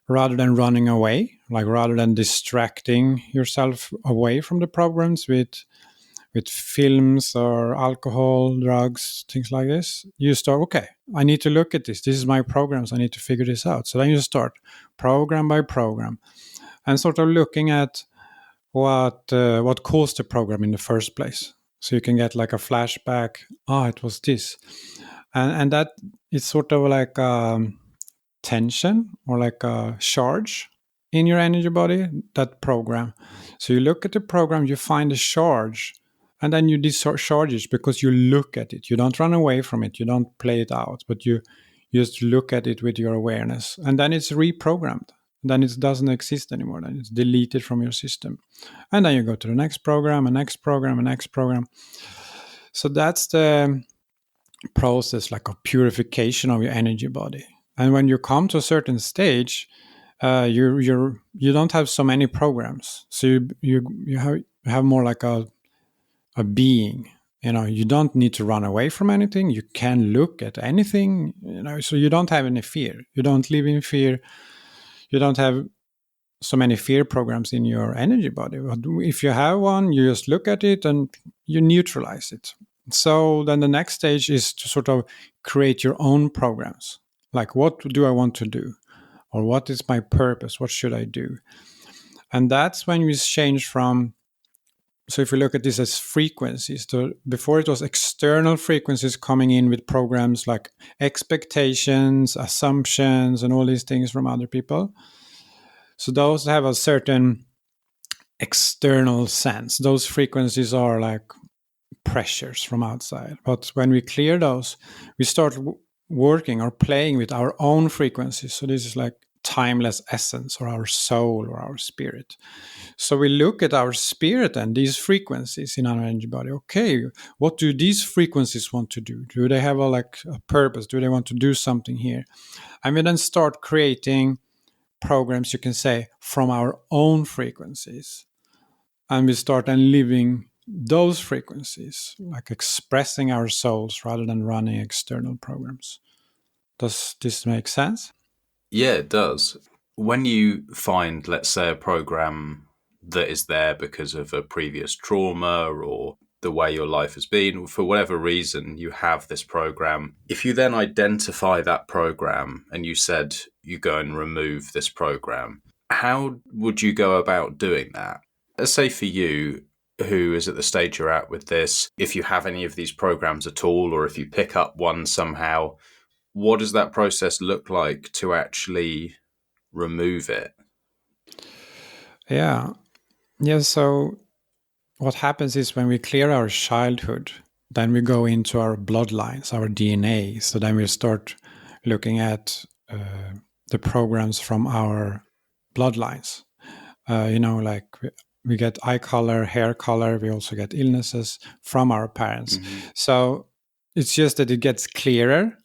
rather than running away, like rather than distracting yourself away from the programs with films or alcohol, drugs, things like this, you start, okay, I need to look at this. This is my programs. I need to figure this out. So then you start program by program and sort of looking at what caused the program in the first place. So you can get like a flashback. Oh, it was this. And that is sort of like tension or like a charge in your energy body, that program. So you look at the program, you find a charge, and then you discharge it because you look at it. You don't run away from it. You don't play it out, but you just look at it with your awareness. And then it's reprogrammed. Then it doesn't exist anymore. Then it's deleted from your system. And then you go to the next program, and next program, and next program. So that's the process, like a purification of your energy body. And when you come to a certain stage, you don't have so many programs. So you have more like a being. You don't need to run away from anything. You can look at anything. So you don't have any fear. You don't live in fear. You don't have so many fear programs in your energy body. But if you have one, you just look at it and you neutralize it. So then the next stage is to sort of create your own programs. Like, what do I want to do? Or what is my purpose? What should I do? And that's when we change from, so if we look at this as frequencies, before it was external frequencies coming in with programs like expectations, assumptions, and all these things from other people. So those have a certain external sense. Those frequencies are like pressures from outside. But when we clear those, we start working or playing with our own frequencies. So this is like timeless essence, or our soul, or our spirit. So we look at our spirit and these frequencies in our energy body. Okay, what do these frequencies want to do? Do they have a purpose? Do they want to do something here? And we then start creating programs, you can say, from our own frequencies. And we start then living those frequencies, like expressing our souls rather than running external programs. Does this make sense? Yeah, it does. when you find, let's say, a program that is there because of a previous trauma or the way your life has been, for whatever reason, you have this program. If you then identify that program and you said you go and remove this program, how would you go about doing that? Let's say for you, who is at the stage you're at with this, if you have any of these programs at all, or if you pick up one somehow, what does that process look like to actually remove it? Yeah. So what happens is when we clear our childhood, then we go into our bloodlines, our DNA. So then we start looking at the programs from our bloodlines. Like we get eye color, hair color. We also get illnesses from our parents. Mm-hmm. So it's just that it gets clearer,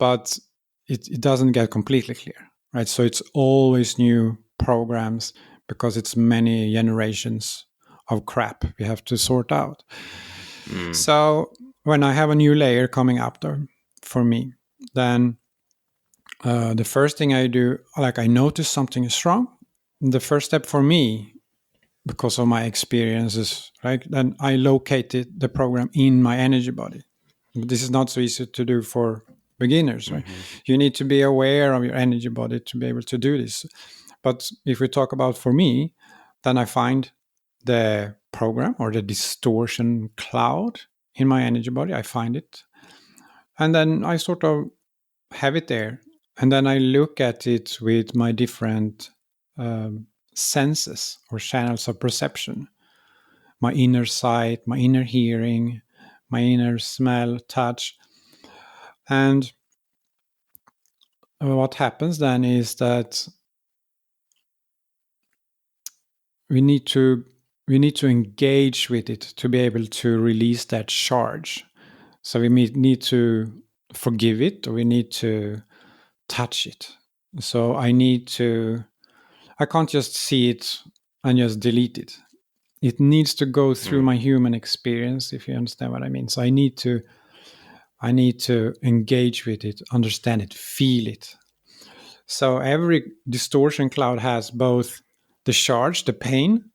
but it doesn't get completely clear, right? So it's always new programs because it's many generations of crap we have to sort out. So when I have a new layer coming up there for me, then the first thing I do, like I notice something is wrong. The first step for me, because of my experiences, right, then I located the program in my energy body. This is not so easy to do for beginners, right? You need to be aware of your energy body to be able to do this. But if we talk about for me, then I find the program or the distortion cloud in my energy body. I find it. And then I sort of have it there. And then I look at it with my different senses or channels of perception. My inner sight, my inner hearing, my inner smell, touch. And what happens then is that we need to engage with it to be able to release that charge. So we need to forgive it, or we need to touch it. So I can't just see it and just delete it. It needs to go through my human experience, if you understand what I mean. So I need to engage with it, understand it, feel it. So every distortion cloud has both the charge, the pain,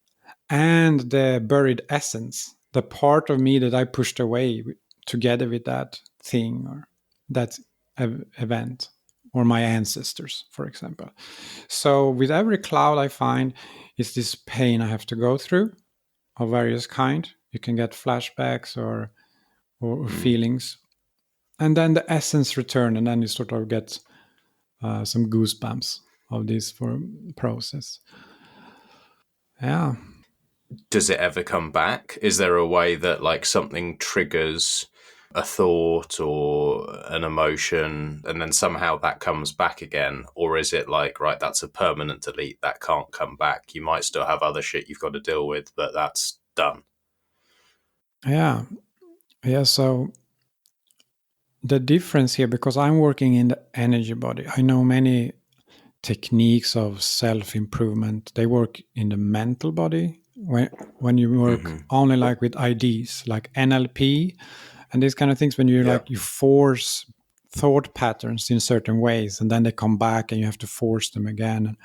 and the buried essence, the part of me that I pushed away together with that thing or that event, or my ancestors, for example. So with every cloud I find, it's this pain I have to go through of various kind. You can get flashbacks or feelings, and then the essence return, and then you sort of get some goosebumps of this for process. Yeah. Does it ever come back? Is there a way that like something triggers a thought or an emotion and then somehow that comes back again? Or is it like, right, that's a permanent delete, that can't come back? You might still have other shit you've got to deal with, but that's done. Yeah. So the difference here, because I'm working in the energy body, I know many techniques of self-improvement. They work in the mental body. When you work only like with IDs, like NLP and these kind of things, when you like you force thought patterns in certain ways, and then they come back and you have to force them again.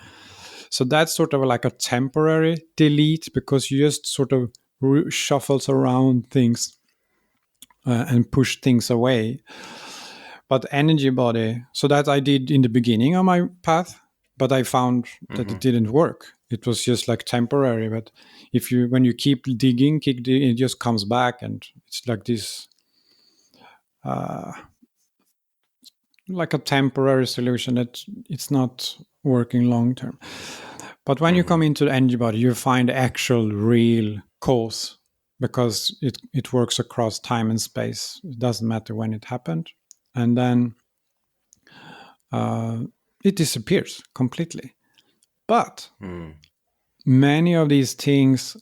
So that's sort of like a temporary delete, because you just sort of shuffles around things and push things away. But energy body, so that I did in the beginning of my path, but I found that it didn't work. It was just like temporary. But when you keep digging, it just comes back, and it's like this, like a temporary solution that it's not working long term. But when you come into the energy body, you find the actual real cause, because it works across time and space. It doesn't matter when it happened. And then it disappears completely. But many of these things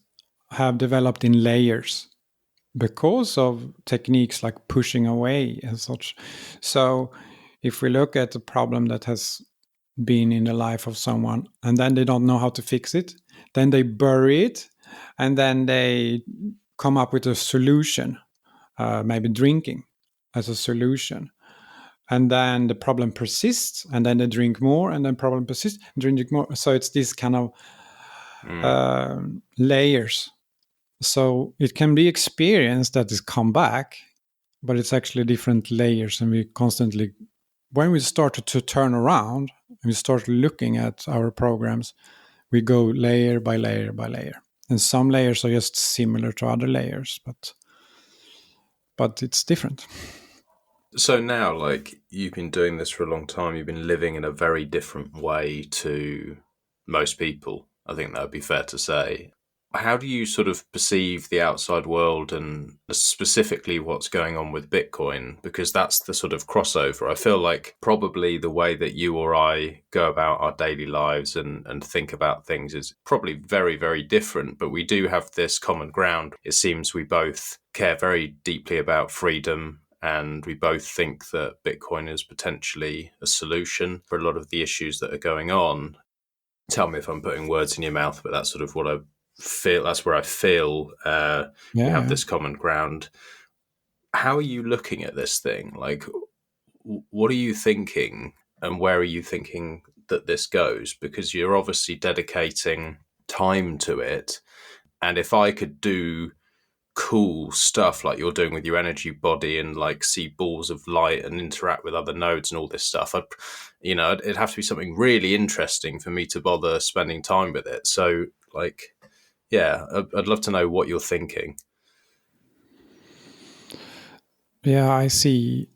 have developed in layers because of techniques like pushing away and such. So if we look at a problem that has been in the life of someone, and then they don't know how to fix it, then they bury it, and then they come up with a solution, maybe drinking as a solution. and then the problem persists, and then they drink more, and then problem persists, and drink more. So it's this kind of layers. So it can be experience that is come back, but it's actually different layers, and we constantly, when we start to turn around and we start looking at our programs, we go layer by layer by layer, and some layers are just similar to other layers, but it's different. So now, like, you've been doing this for a long time, you've been living in a very different way to most people. I think that would be fair to say. How do you sort of perceive the outside world, and specifically what's going on with Bitcoin? Because that's the sort of crossover. I feel like probably the way that you or I go about our daily lives and think about things is probably very, very different, but we do have this common ground. It seems we both care very deeply about freedom, and we both think that Bitcoin is potentially a solution for a lot of the issues that are going on. Tell me if I'm putting words in your mouth, but that's sort of what I feel. That's where I feel we have this common ground. How are you looking at this thing? Like, what are you thinking, and where are you thinking that this goes? Because you're obviously dedicating time to it. And if I could do cool stuff like you're doing with your energy body, and like see balls of light and interact with other nodes and all this stuff, it'd have to be something really interesting for me to bother spending time with it. So, like, yeah, I'd love to know what you're thinking. Yeah, I see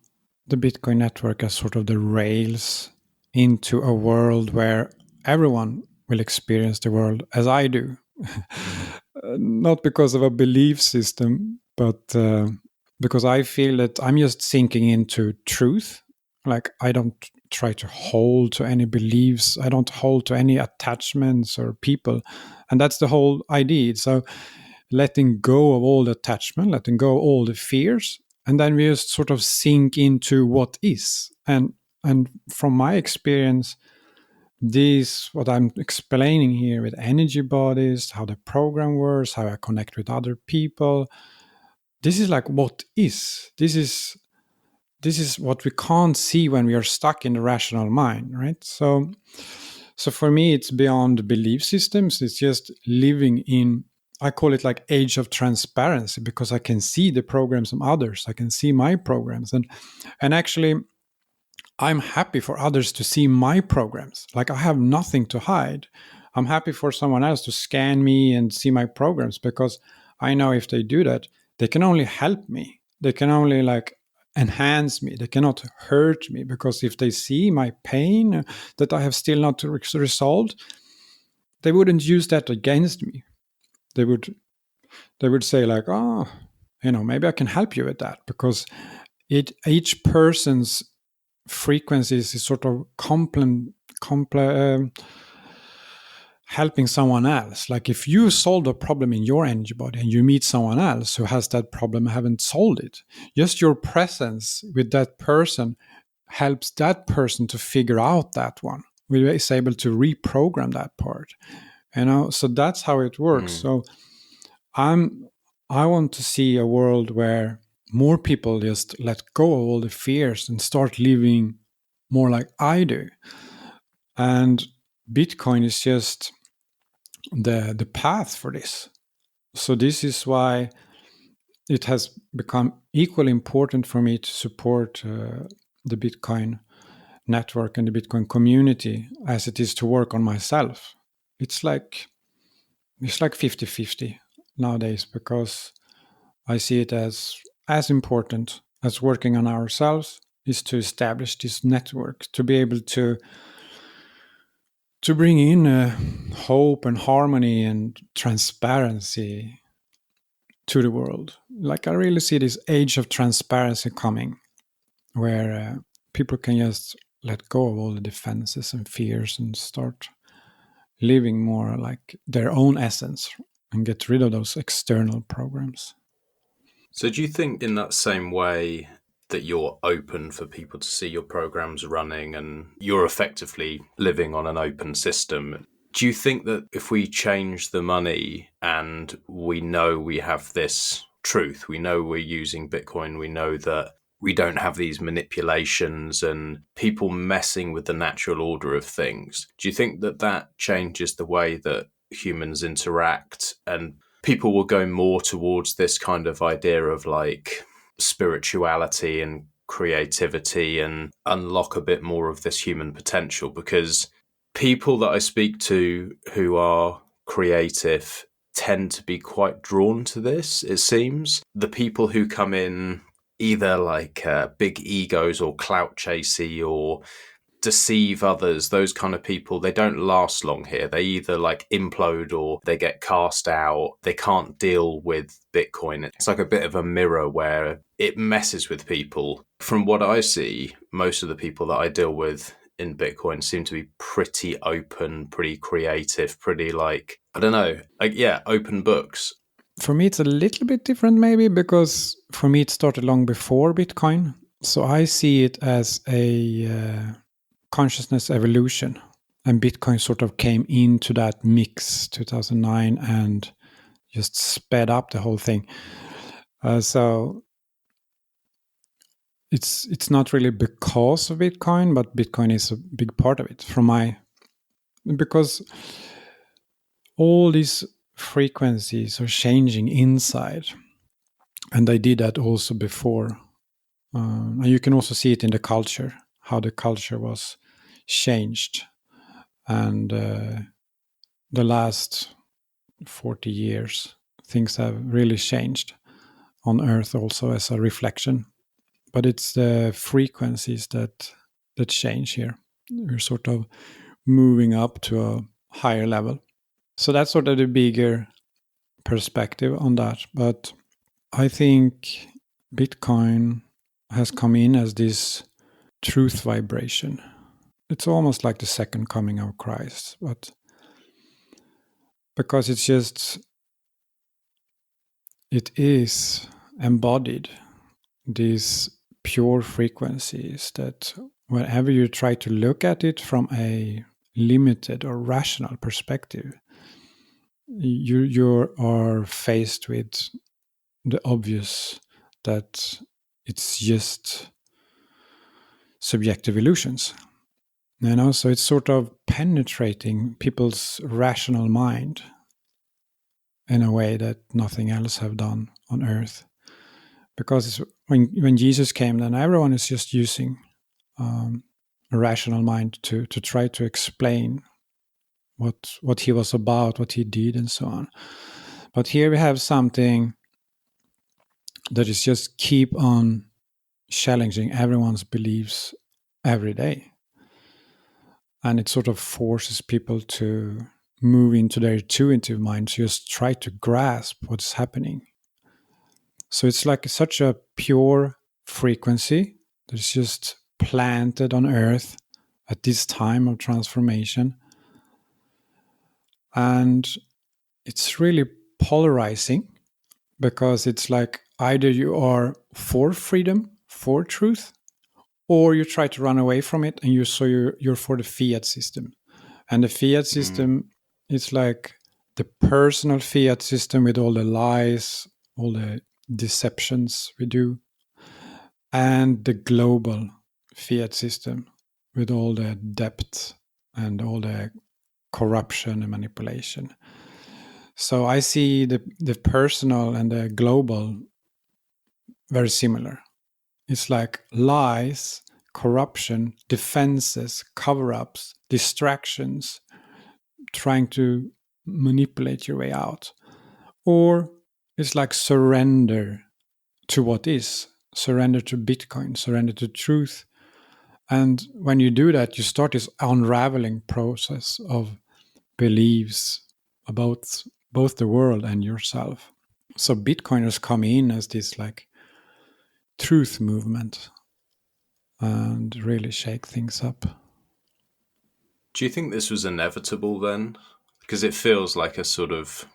the Bitcoin network as sort of the rails into a world where everyone will experience the world as I do. Not because of a belief system, but because I feel that I'm just sinking into truth. Like, I don't try to hold to any beliefs. I don't hold to any attachments or people. And that's the whole idea. So letting go of all the attachment, letting go of all the fears, and then we just sort of sink into what is. And from my experience, this, what I'm explaining here with energy bodies, how the program works, how I connect with other people, this is like what is. This is what we can't see when we are stuck in the rational mind, right? So for me, it's beyond belief systems. It's just living in, I call it like age of transparency, because I can see the programs of others. I can see my programs. And actually, I'm happy for others to see my programs. Like, I have nothing to hide. I'm happy for someone else to scan me and see my programs, because I know if they do that, they can only help me. They can only like enhance me. They cannot hurt me, because if they see my pain that I have still not resolved, they wouldn't use that against me. They would say like, oh, maybe I can help you with that, because each person's frequencies is sort of helping someone else. Like, if you solve a problem in your energy body and you meet someone else who has that problem and haven't solved it, just your presence with that person helps that person to figure out that one. We is able to reprogram that part. So that's how it works. So I want to see a world where more people just let go of all the fears and start living more like I do. And Bitcoin is just the path for this. So this is why it has become equally important for me to support the Bitcoin network and the Bitcoin community as it is to work on myself. It's like 50-50 nowadays, because I see it as important as working on ourselves is to establish this network, to be able to bring in hope and harmony and transparency to the world. Like, I really see this age of transparency coming, where people can just let go of all the defenses and fears and start living more like their own essence and get rid of those external programs. So do you think in that same way that you're open for people to see your programs running and you're effectively living on an open system, do you think that if we change the money and we know we have this truth, we know we're using Bitcoin, we know that we don't have these manipulations and people messing with the natural order of things. Do you think that that changes the way that humans interact, and people will go more towards this kind of idea of like spirituality and creativity and unlock a bit more of this human potential? Because people that I speak to who are creative tend to be quite drawn to this, it seems. The people who come in either like big egos or clout chasey or deceive others, those kind of people, they don't last long here. They either like implode or they get cast out. They can't deal with Bitcoin. It's like a bit of a mirror where it messes with people. From what I see, most of the people that I deal with in Bitcoin seem to be pretty open, pretty creative, pretty like, I don't know, like, yeah, open books. For me, it's a little bit different, maybe, because for me, it started long before Bitcoin. So I see it as a consciousness evolution. And Bitcoin sort of came into that mix 2009 and just sped up the whole thing. So it's not really because of Bitcoin, but Bitcoin is a big part of it because all these frequencies are changing inside, and they did that also before. And you can also see it in the culture, how the culture was changed, and the last 40 years things have really changed on Earth also as a reflection. But it's the frequencies that change here. We're sort of moving up to a higher level. So that's sort of the bigger perspective on that. But I think Bitcoin has come in as this truth vibration. It's almost like the second coming of Christ, but because it is embodied, these pure frequencies that whenever you try to look at it from a limited or rational perspective, you are faced with the obvious that it's just subjective illusions. So it's sort of penetrating people's rational mind in a way that nothing else have done on Earth. Because when Jesus came, then everyone is just using a rational mind to try to explain what he was about, what he did, and so on. But here we have something that is just keep on challenging everyone's beliefs every day. And it sort of forces people to move into their intuitive mind, to just try to grasp what's happening. So it's like such a pure frequency that's just planted on Earth at this time of transformation. And it's really polarizing, because it's like either you are for freedom, for truth, or you try to run away from it, and you're for the fiat system. And the fiat system is like the personal fiat system with all the lies, all the deceptions we do, and the global fiat system with all the debt and all the corruption and manipulation. So I see the personal and the global very similar. It's like lies, corruption, defenses, cover-ups, distractions, trying to manipulate your way out. Or it's like surrender to what is, surrender to Bitcoin, surrender to truth. And when you do that, you start this unraveling process of beliefs about both the world and yourself. So Bitcoiners come in as this like truth movement and really shake things up. Do you think this was inevitable then? Because it feels like a sort of,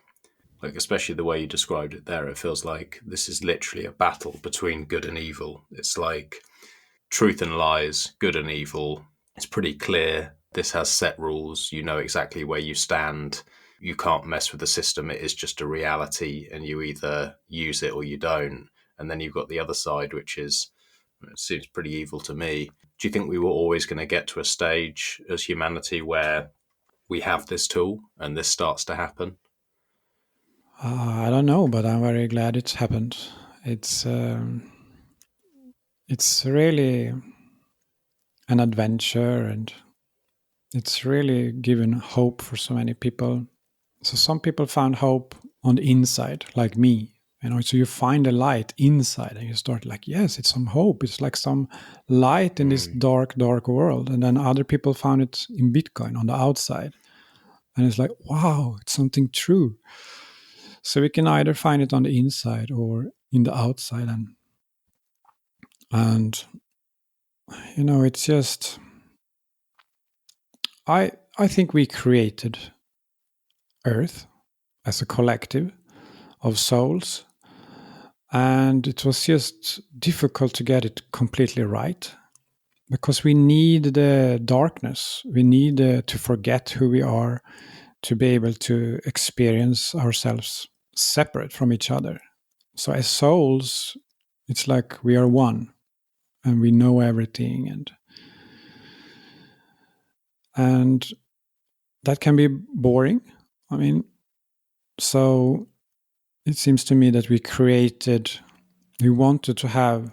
like, especially the way you described it there, it feels like this is literally a battle between good and evil. It's like truth and lies, good and evil. It's pretty clear. This has set rules. You know exactly where you stand. You can't mess with the system. It is just a reality, and you either use it or you don't. And then you've got the other side, which is It seems pretty evil to me. Do you think we were always going to get to a stage as humanity where we have this tool and this starts to happen? I don't know, but I'm very glad it's happened. It's really an adventure, and it's really given hope for so many people. So some people found hope on the inside, like me. So you find a light inside and you start like, yes, it's some hope. It's like some light in this dark, dark world. And then other people found it in Bitcoin on the outside. And it's like, wow, it's something true. So we can either find it on the inside or in the outside. And it's just, I think we created Earth as a collective of souls. And it was just difficult to get it completely right, because we need the darkness. We need to forget who we are to be able to experience ourselves separate from each other. So as souls, it's like we are one and we know everything. And that can be boring. So it seems to me that we wanted to have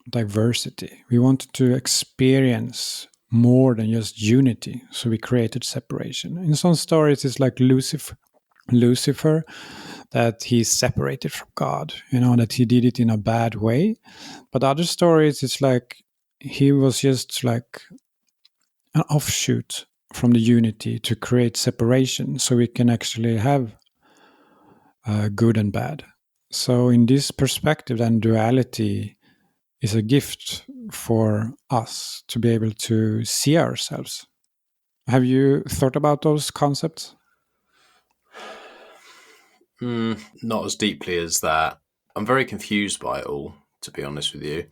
diversity. We wanted to experience more than just unity. So we created separation. In some stories, it's like Lucifer, that he's separated from God, that he did it in a bad way. But other stories, it's like he was just like an offshoot from the unity to create separation, so we can actually have good and bad. So in this perspective, then duality is a gift for us to be able to see ourselves. Have you thought about those concepts? Not as deeply as that. I'm very confused by it all, to be honest with you.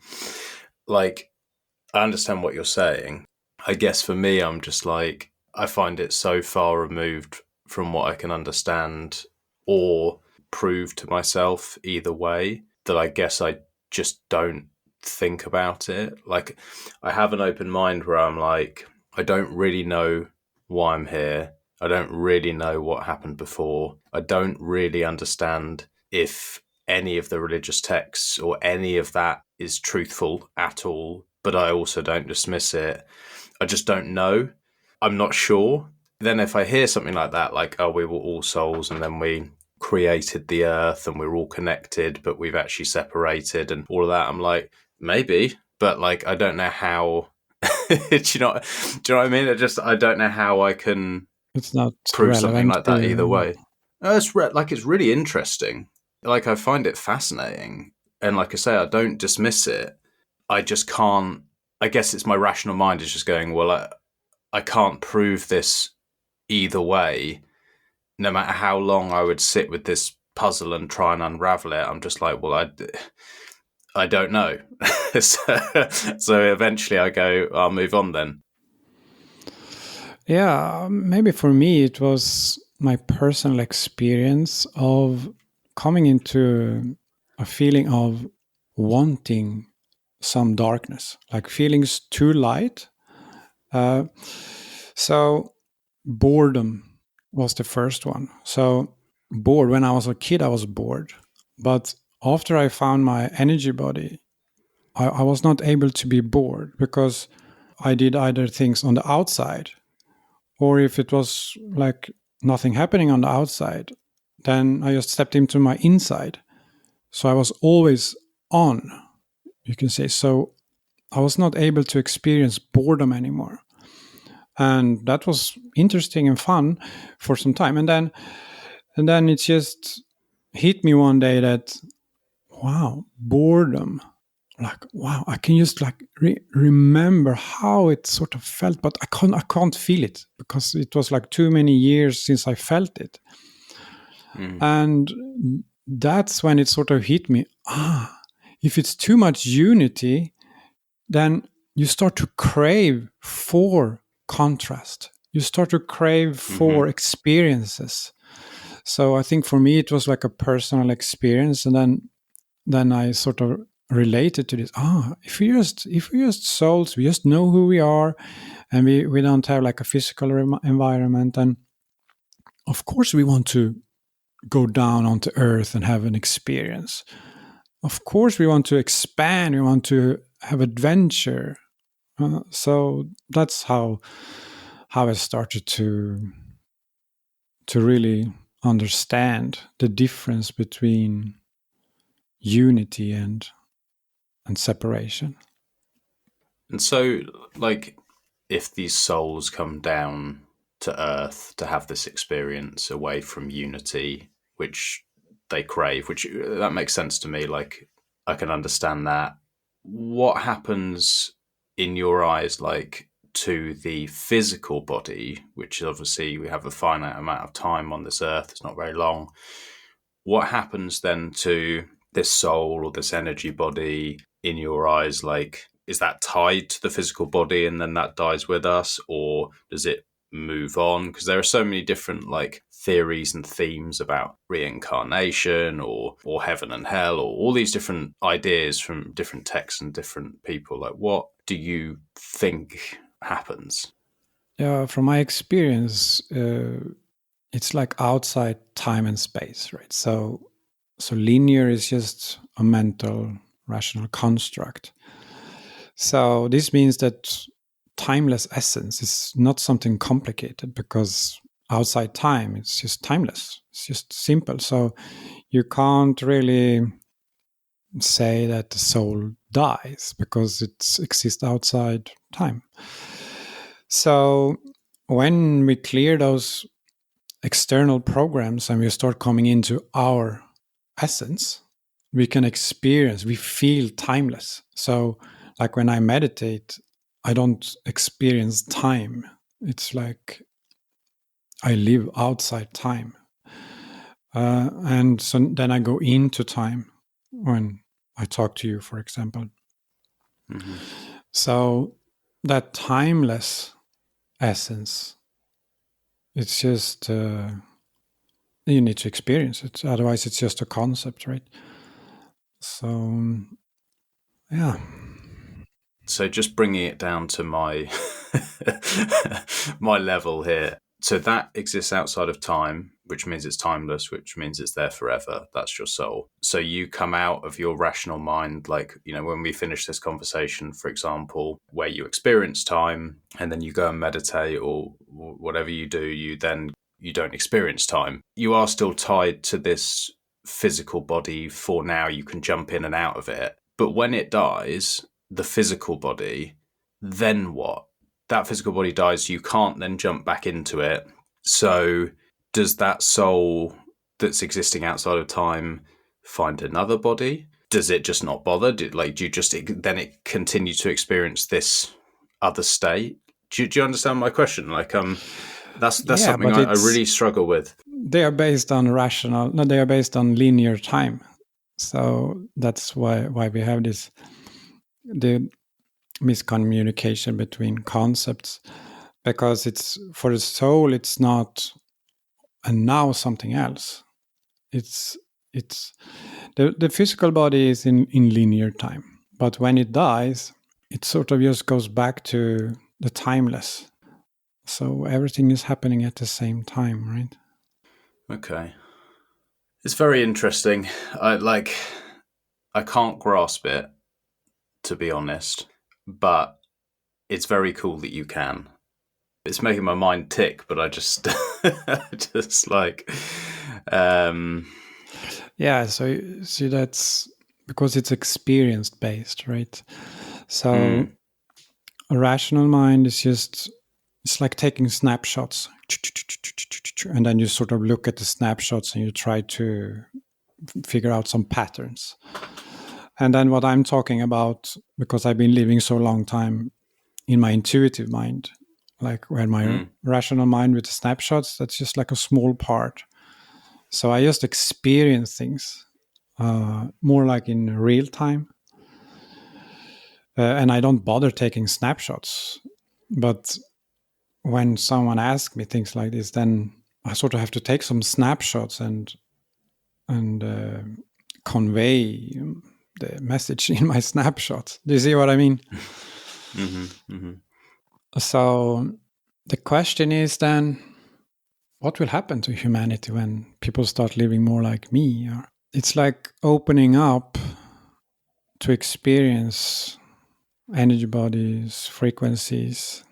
Like, I understand what you're saying. I guess for me, I'm just like, I find it so far removed from what I can understand or prove to myself either way that I guess I just don't think about it. Like, I have an open mind where I'm like, I don't really know why I'm here. I don't really know what happened before. I don't really understand if any of the religious texts or any of that is truthful at all, but I also don't dismiss it. I just don't know. I'm not sure. Then if I hear something like that, like, oh, we were all souls and then we created the earth and we're all connected, but we've actually separated and all of that, I'm like, maybe, but like, I don't know how. do you know what I mean? I don't know how I can It's not prove something relevant like that either way. It's really interesting. Like, I find it fascinating. And like I say, I don't dismiss it. I just can't. I guess it's my rational mind is just going, well, I can't prove this either way. No matter how long I would sit with this puzzle and try and unravel it, I'm just like, well, I don't know. So eventually I go, I'll move on then. Yeah, maybe for me it was my personal experience of coming into a feeling of wanting some darkness, like feelings too light. So boredom was the first one. So bored, when I was a kid, I was bored. But after I found my energy body, I was not able to be bored, because I did either things on the outside, or if it was like nothing happening on the outside, then I just stepped into my inside. So I was always on, you can say. So I was not able to experience boredom anymore. And that was interesting and fun for some time. And then it just hit me one day that, wow, boredom. Like, wow, I can just like remember how it sort of felt, but I can't feel it, because it was like too many years since I felt it. And that's when it sort of hit me. If it's too much unity, then you start to crave for contrast. You start to crave for experiences. So I think for me, it was like a personal experience. And then I sort of related to this. If we just souls, we just know who we are, and we don't have like a physical environment, and of course we want to go down onto earth and have an experience. Of course we want to expand, we want to have adventure. So that's how I started to really understand the difference between unity and separation. And so, like, if these souls come down to Earth to have this experience away from unity, which they crave, which that makes sense to me. Like, I can understand that. What happens in your eyes, like, to the physical body, which obviously we have a finite amount of time on this Earth, it's not very long. What happens then to this soul or this energy body in your eyes? Like, is that tied to the physical body and then that dies with us, or does it move on? Because there are so many different like theories and themes about reincarnation or heaven and hell, or all these different ideas from different texts and different people. Like, what do you think happens? Yeah, from my experience, it's like outside time and space, right? So linear is just a mental, rational construct. So this means that timeless essence is not something complicated, because outside time, it's just timeless. It's just simple. So you can't really say that the soul dies because it exists outside time. So when we clear those external programs and we start coming into our essence, we can experience, we feel timeless. So like when I meditate, I don't experience time. It's like I live outside time. And so then I go into time when I talk to you, for example. Mm-hmm. So that timeless essence, it's just, you need to experience it. Otherwise, it's just a concept, right? So, yeah. So just bringing it down to my my level here. So that exists outside of time, which means it's timeless, which means it's there forever. That's your soul. So you come out of your rational mind, like, when we finish this conversation, for example, where you experience time and then you go and meditate or whatever you do, you don't experience time. You are still tied to this physical body for now. You can jump in and out of it. But when it dies, the physical body, then what? That physical body dies, you can't then jump back into it. So does that soul that's existing outside of time find another body? Does it just not bother? Do you just then it continue to experience this other state? Do you understand my question? Like, that's something I really struggle with. They are based on they are based on linear time. So that's why we have the miscommunication between concepts, because it's for the soul, it's not and now something else. It's the physical body is in linear time, but when it dies, it sort of just goes back to the timeless. So everything is happening at the same time, right? Okay. It's very interesting. I can't grasp it, to be honest, but it's very cool that you can. It's making my mind tick, but I just like yeah, so see, that's because it's experience based, right? So a rational mind is just, it's like taking snapshots, and then you sort of look at the snapshots and you try to figure out some patterns. And then what I'm talking about, because I've been living so long time in my intuitive mind, like where my rational mind with the snapshots, that's just like a small part. So I just experience things more like in real time. And I don't bother taking snapshots. But when someone asks me things like this, then I sort of have to take some snapshots and convey the message in my snapshot. Do you see what I mean? So the question is then, what will happen to humanity when people start living more like me? It's like opening up to experience energy bodies, frequencies,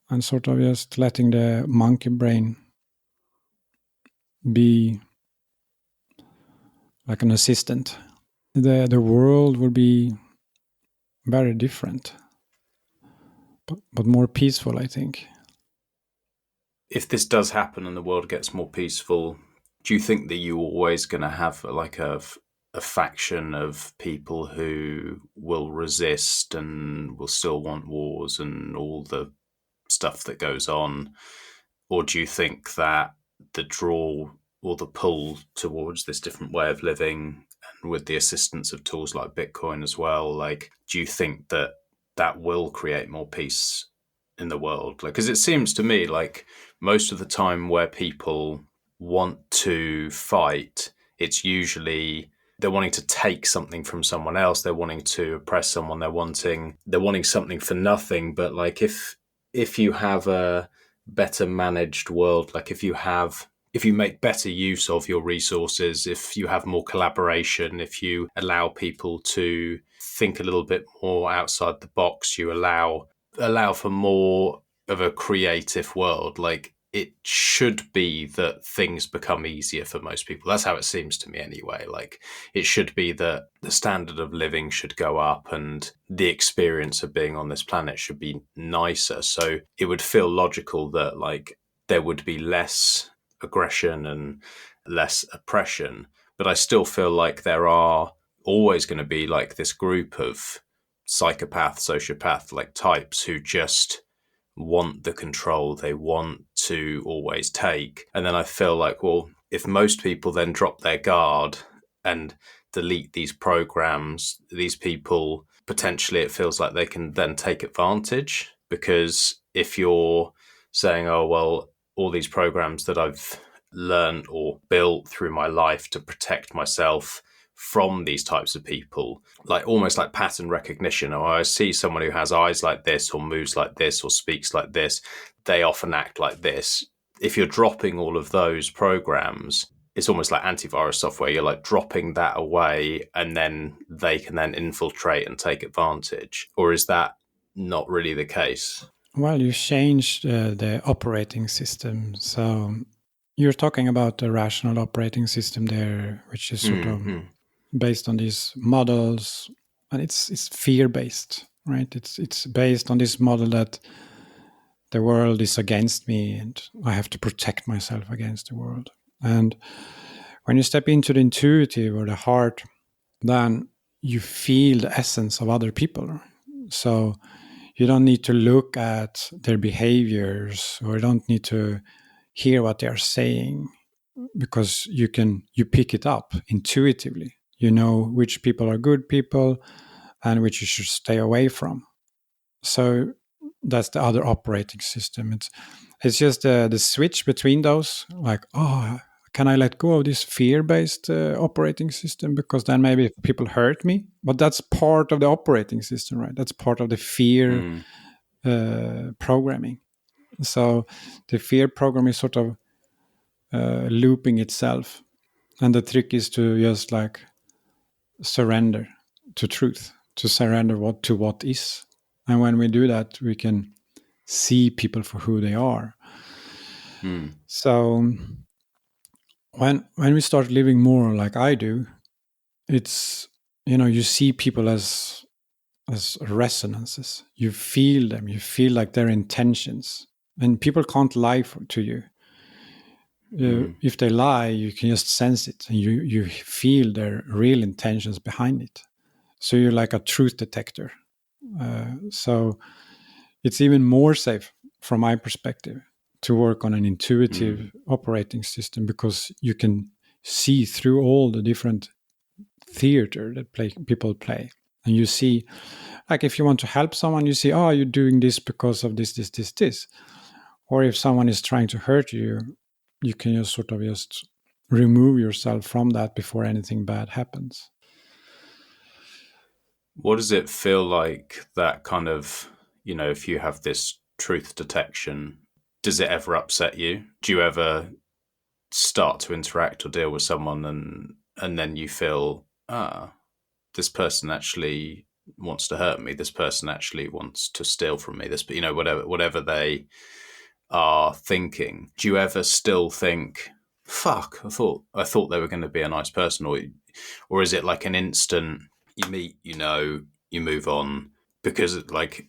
and sort of just letting the monkey brain be like an assistant. The world will be very different, but more peaceful, I think. If this does happen and the world gets more peaceful, do you think that you're always going to have like a faction of people who will resist and will still want wars and all the stuff that goes on? Or do you think that the draw or the pull towards this different way of living, and with the assistance of tools like Bitcoin as well, like, do you think that that will create more peace in the world? Like, because it seems to me like most of the time where people want to fight, it's usually they're wanting to take something from someone else, they're wanting to oppress someone, they're wanting something for nothing. But like if you have a better managed world, like if you make better use of your resources, if you have more collaboration, if you allow people to think a little bit more outside the box, you allow for more of a creative world, like it should be that things become easier for most people. That's how it seems to me anyway. Like it should be that the standard of living should go up and the experience of being on this planet should be nicer. So it would feel logical that like there would be less aggression and less oppression. But I still feel like there are always going to be like this group of psychopath, sociopath like types who just want the control, they want to always take. And then I feel like, well, if most people then drop their guard and delete these programs, these people potentially, it feels like they can then take advantage. Because if you're saying, oh, well, all these programs that I've learned or built through my life to protect myself from these types of people, like almost like pattern recognition, or I see someone who has eyes like this or moves like this or speaks like this, they often act like this. If you're dropping all of those programs, it's almost like antivirus software. You're like dropping that away and then they can then infiltrate and take advantage. Or is that not really the case? Well, you changed the operating system. So you're talking about the rational operating system there, which is sort of based on these models, and it's fear-based, right? It's based on this model that the world is against me and I have to protect myself against the world. And when you step into the intuitive or the heart, then you feel the essence of other people. So you don't need to look at their behaviors, or you don't need to hear what they are saying, because you pick it up intuitively. You know which people are good people and which you should stay away from. So that's the other operating system. It's just the switch between those, like, oh, can I let go of this fear-based operating system, because then maybe people hurt me? But that's part of the operating system, right? That's part of the fear programming. So the fear program is sort of looping itself. And the trick is to just like surrender to truth, to surrender to what is. And when we do that, we can see people for who they are. So when we start living more like I do, it's, you see people as resonances. You feel them. You feel like their intentions. And people can't lie to you. If they lie, you can just sense it, and you feel their real intentions behind it. So you're like a truth detector. So it's even more safe from my perspective to work on an intuitive operating system, because you can see through all the different theater that people play. And you see, like, if you want to help someone, you see, oh, you're doing this because of this. Or if someone is trying to hurt you, you can just sort of just remove yourself from that before anything bad happens. What does it feel like, that kind of, if you have this truth detection, does it ever upset you? Do you ever start to interact or deal with someone and then you feel, this person actually wants to hurt me, this person actually wants to steal from me, this, whatever they are thinking, do you ever still think, fuck, I thought they were going to be a nice person, or is it like an instant, you meet, you move on? Because like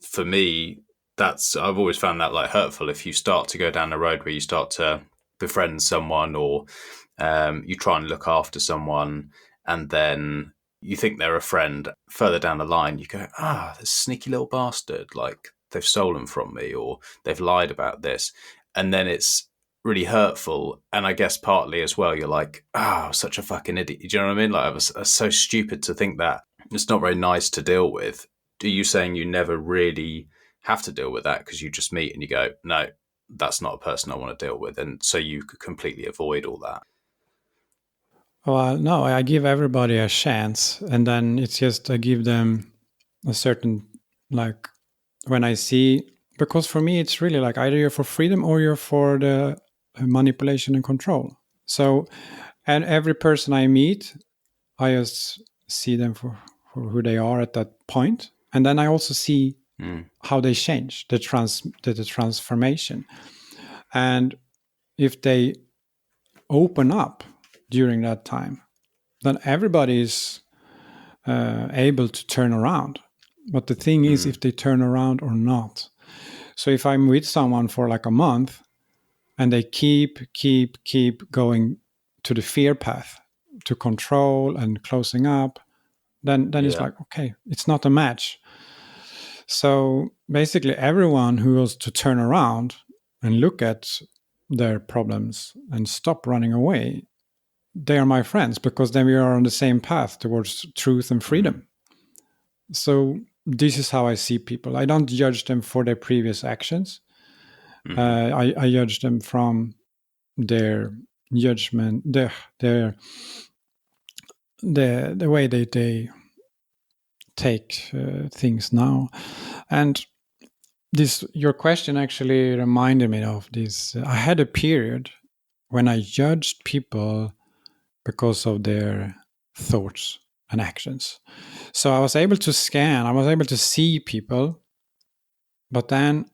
for me, I've always found that like hurtful. If you start to go down a road where you start to befriend someone, or you try and look after someone, and then you think they're a friend, further down the line you go, this sneaky little bastard, like they've stolen from me or they've lied about this, and then it's really hurtful. And I guess partly as well, you're like, such a fucking idiot. Do you know what I mean? Like, I was so stupid to think that. It's not very nice to deal with. Are you saying you never really have to deal with that because you just meet and you go, no, that's not a person I want to deal with, and so you could completely avoid all that? Well, no, I give everybody a chance, and then it's just I give them a certain, like, when I see, because for me it's really like either you're for freedom or you're for the manipulation and control. So, and every person I meet, I just see them for who they are at that point, and then I also see how they change, the transformation, and if they open up during that time, then everybody is able to turn around. But the thing is, if they turn around or not. So if I'm with someone for like a month and they keep going to the fear path, to control and closing up, then it's like, okay, it's not a match. So basically everyone who wants to turn around and look at their problems and stop running away, they are my friends, because then we are on the same path towards truth and freedom. So this is how I see people. I don't judge them for their previous actions. I judge them from their judgment, the way they take things now. And this, your question actually reminded me of this. I had a period when I judged people because of their thoughts and actions. So I was able to scan, I was able to see people, but then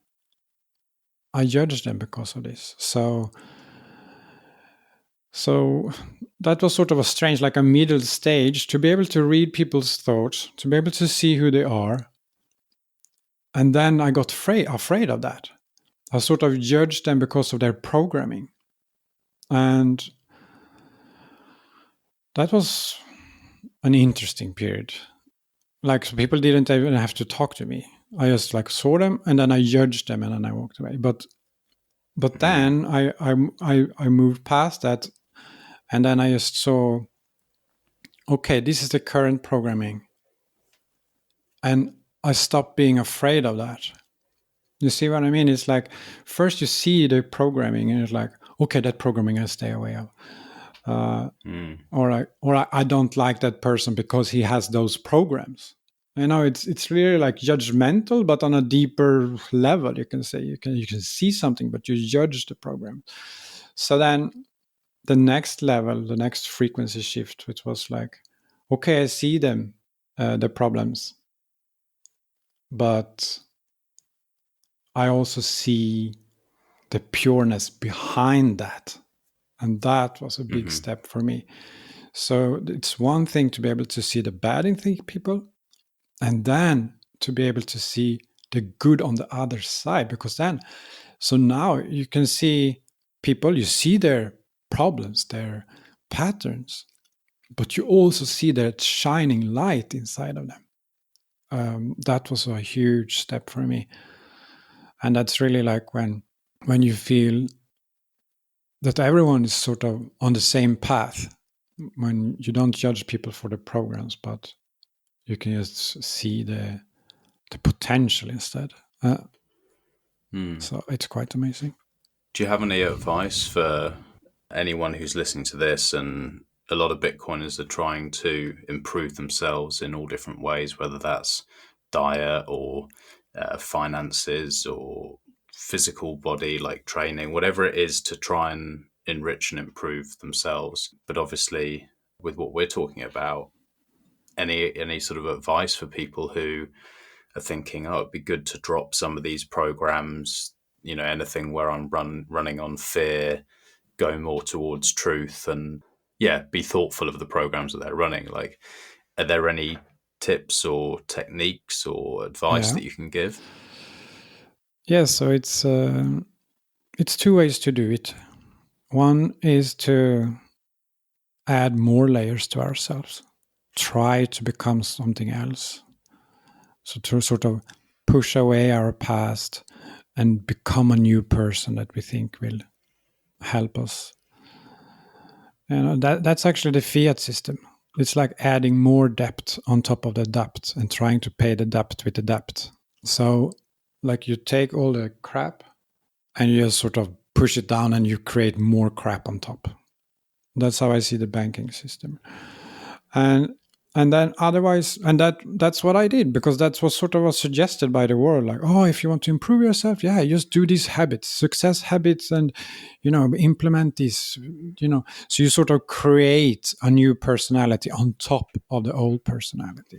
I judged them because of this. So that was sort of a strange, like a middle stage, to be able to read people's thoughts, to be able to see who they are. And then I got afraid of that. I sort of judged them because of their programming. And that was an interesting period. Like, so people didn't even have to talk to me. I just like saw them and then I judged them and then I walked away. But then I moved past that, and then I just saw, okay, this is the current programming. And I stopped being afraid of that. You see what I mean? It's like, first you see the programming and it's like, okay, that programming I stay away of. Or I don't like that person because he has those programs. You know, it's really like judgmental, but on a deeper level. You can say you can see something, but you judge the program. So then the next level, the next frequency shift, which was like, okay, I see them, the problems, but I also see the pureness behind that. And that was a big step for me. So it's one thing to be able to see the bad in people, and then to be able to see the good on the other side. Because then, so now you can see people, you see their problems, their patterns, but you also see that shining light inside of them. That was a huge step for me. And that's really like when you feel that everyone is sort of on the same path, when you don't judge people for the programs, but you can just see the potential instead. So it's quite amazing. Do you have any advice for anyone who's listening to this and a lot of Bitcoiners are trying to improve themselves in all different ways, whether that's diet or finances or physical body, like training, whatever it is to try and enrich and improve themselves. But obviously, with what we're talking about, any sort of advice for people who are thinking, oh, it'd be good to drop some of these programs, anything where I'm running on fear, go more towards truth, and be thoughtful of the programs that they're running. Like, are there any tips or techniques or advice that you can give? Yeah, so it's 2 ways to do it. One is to add more layers to ourselves, try to become something else. So to sort of push away our past and become a new person that we think will help us. That's actually the fiat system. It's like adding more debt on top of the debt and trying to pay the debt with the debt. So like you take all the crap and you just sort of push it down and you create more crap on top. That's how I see the banking system. And then otherwise, and that's what I did, because that's what sort of was suggested by the world. Like, oh, if you want to improve yourself, just do these habits, success habits, and, implement these, so you sort of create a new personality on top of the old personality.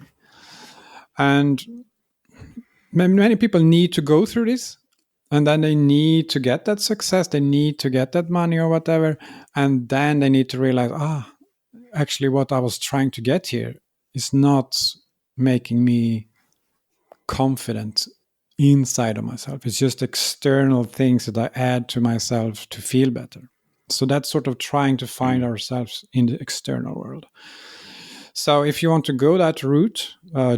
And many people need to go through this, and then they need to get that success, they need to get that money or whatever, and then they need to realize, actually what I was trying to get here is not making me confident inside of myself. It's just external things that I add to myself to feel better. So that's sort of trying to find ourselves in the external world. So if you want to go that route,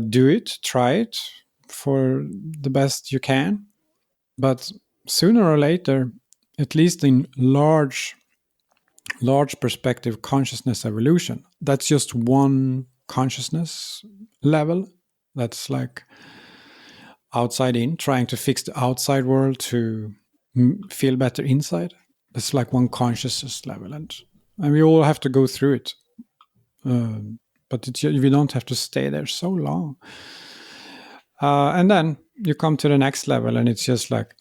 do it, try it for the best you can. But sooner or later, at least in large perspective consciousness evolution, that's just one consciousness level. That's like outside in, trying to fix the outside world to feel better inside. That's like one consciousness level, and we all have to go through it. But we don't have to stay there so long. And then you come to the next level, and it's just like,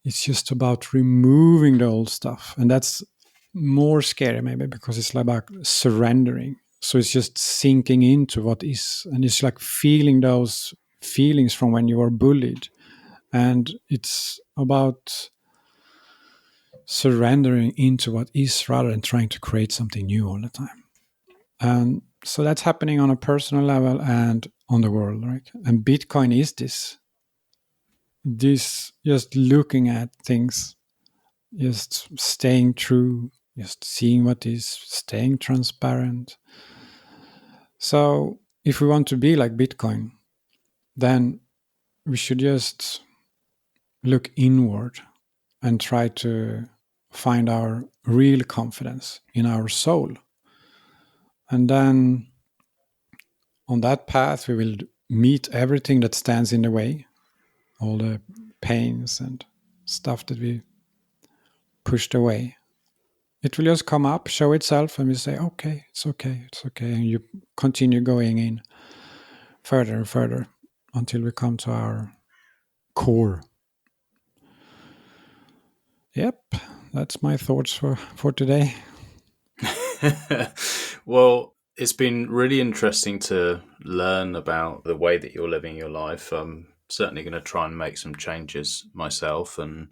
it's just about removing the old stuff. And that's more scary maybe, because it's like about surrendering. So it's just sinking into what is, and it's like feeling those feelings from when you were bullied. And it's about surrendering into what is, rather than trying to create something new all the time. And so that's happening on a personal level and on the world, right? And Bitcoin is this just looking at things, just staying true, just seeing what is, staying transparent. So if we want to be like Bitcoin, then we should just look inward and try to find our real confidence in our soul. And then on that path, we will meet everything that stands in the way, all the pains and stuff that we pushed away. It will just come up, show itself, and we say, okay, it's okay, it's okay. And you continue going in further and further until we come to our core. Yep, that's my thoughts for today. Well, it's been really interesting to learn about the way that you're living your life. I'm certainly going to try and make some changes myself and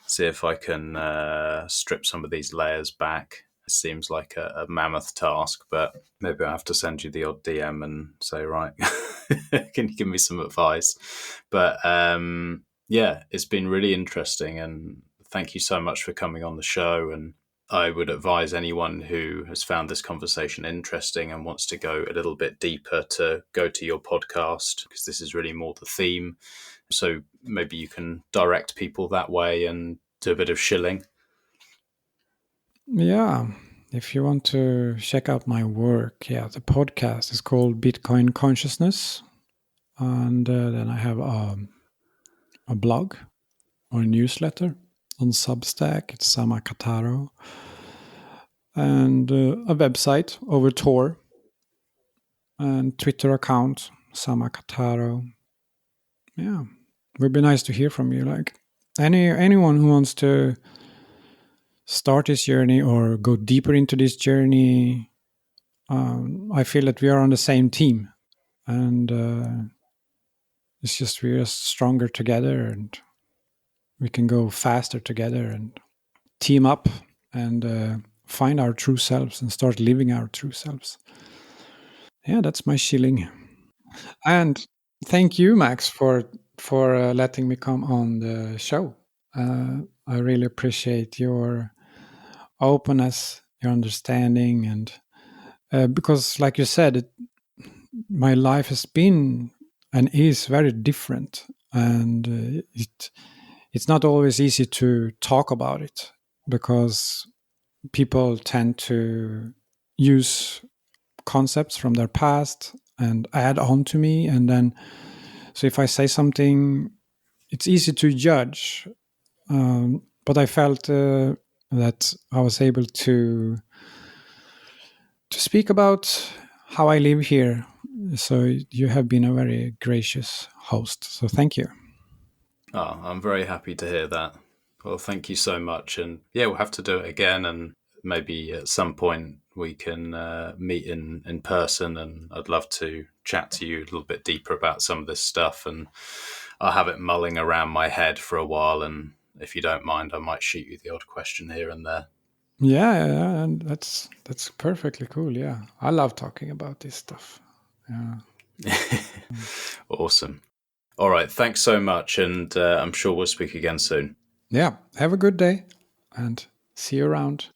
see if I can strip some of these layers back. It seems like a mammoth task, but maybe I have to send you the odd DM and say, right, can you give me some advice? But it's been really interesting, and thank you so much for coming on the show. And I would advise anyone who has found this conversation interesting and wants to go a little bit deeper to go to your podcast, because this is really more the theme. So maybe you can direct people that way and do a bit of shilling. Yeah, if you want to check out my work, the podcast is called Bitcoin Consciousness. And then I have a blog or a newsletter on Substack. It's Sama Kataro. and a website over Tor, and Twitter account, Sama Kataro. Yeah, it would be nice to hear from you. Like anyone who wants to start this journey or go deeper into this journey, I feel that we are on the same team, and it's just we're stronger together, and we can go faster together and team up and find our true selves and start living our true selves. Yeah, that's my shilling. And thank you, Max, for letting me come on the show. I really appreciate your openness, your understanding, and because, like you said, my life has been and is very different, and it's not always easy to talk about it because people tend to use concepts from their past and add on to me, and then so if I say something, it's easy to judge. But I felt that I was able to speak about how I live here. So you have been a very gracious host. So thank you. Oh, I'm very happy to hear that. Well, thank you so much. And yeah, we'll have to do it again. And maybe at some point we can meet in person. And I'd love to chat to you a little bit deeper about some of this stuff. And I'll have it mulling around my head for a while. And if you don't mind, I might shoot you the odd question here and there. Yeah, and that's perfectly cool. Yeah, I love talking about this stuff. Yeah. Awesome. All right. Thanks so much. And I'm sure we'll speak again soon. Yeah. Have a good day and see you around.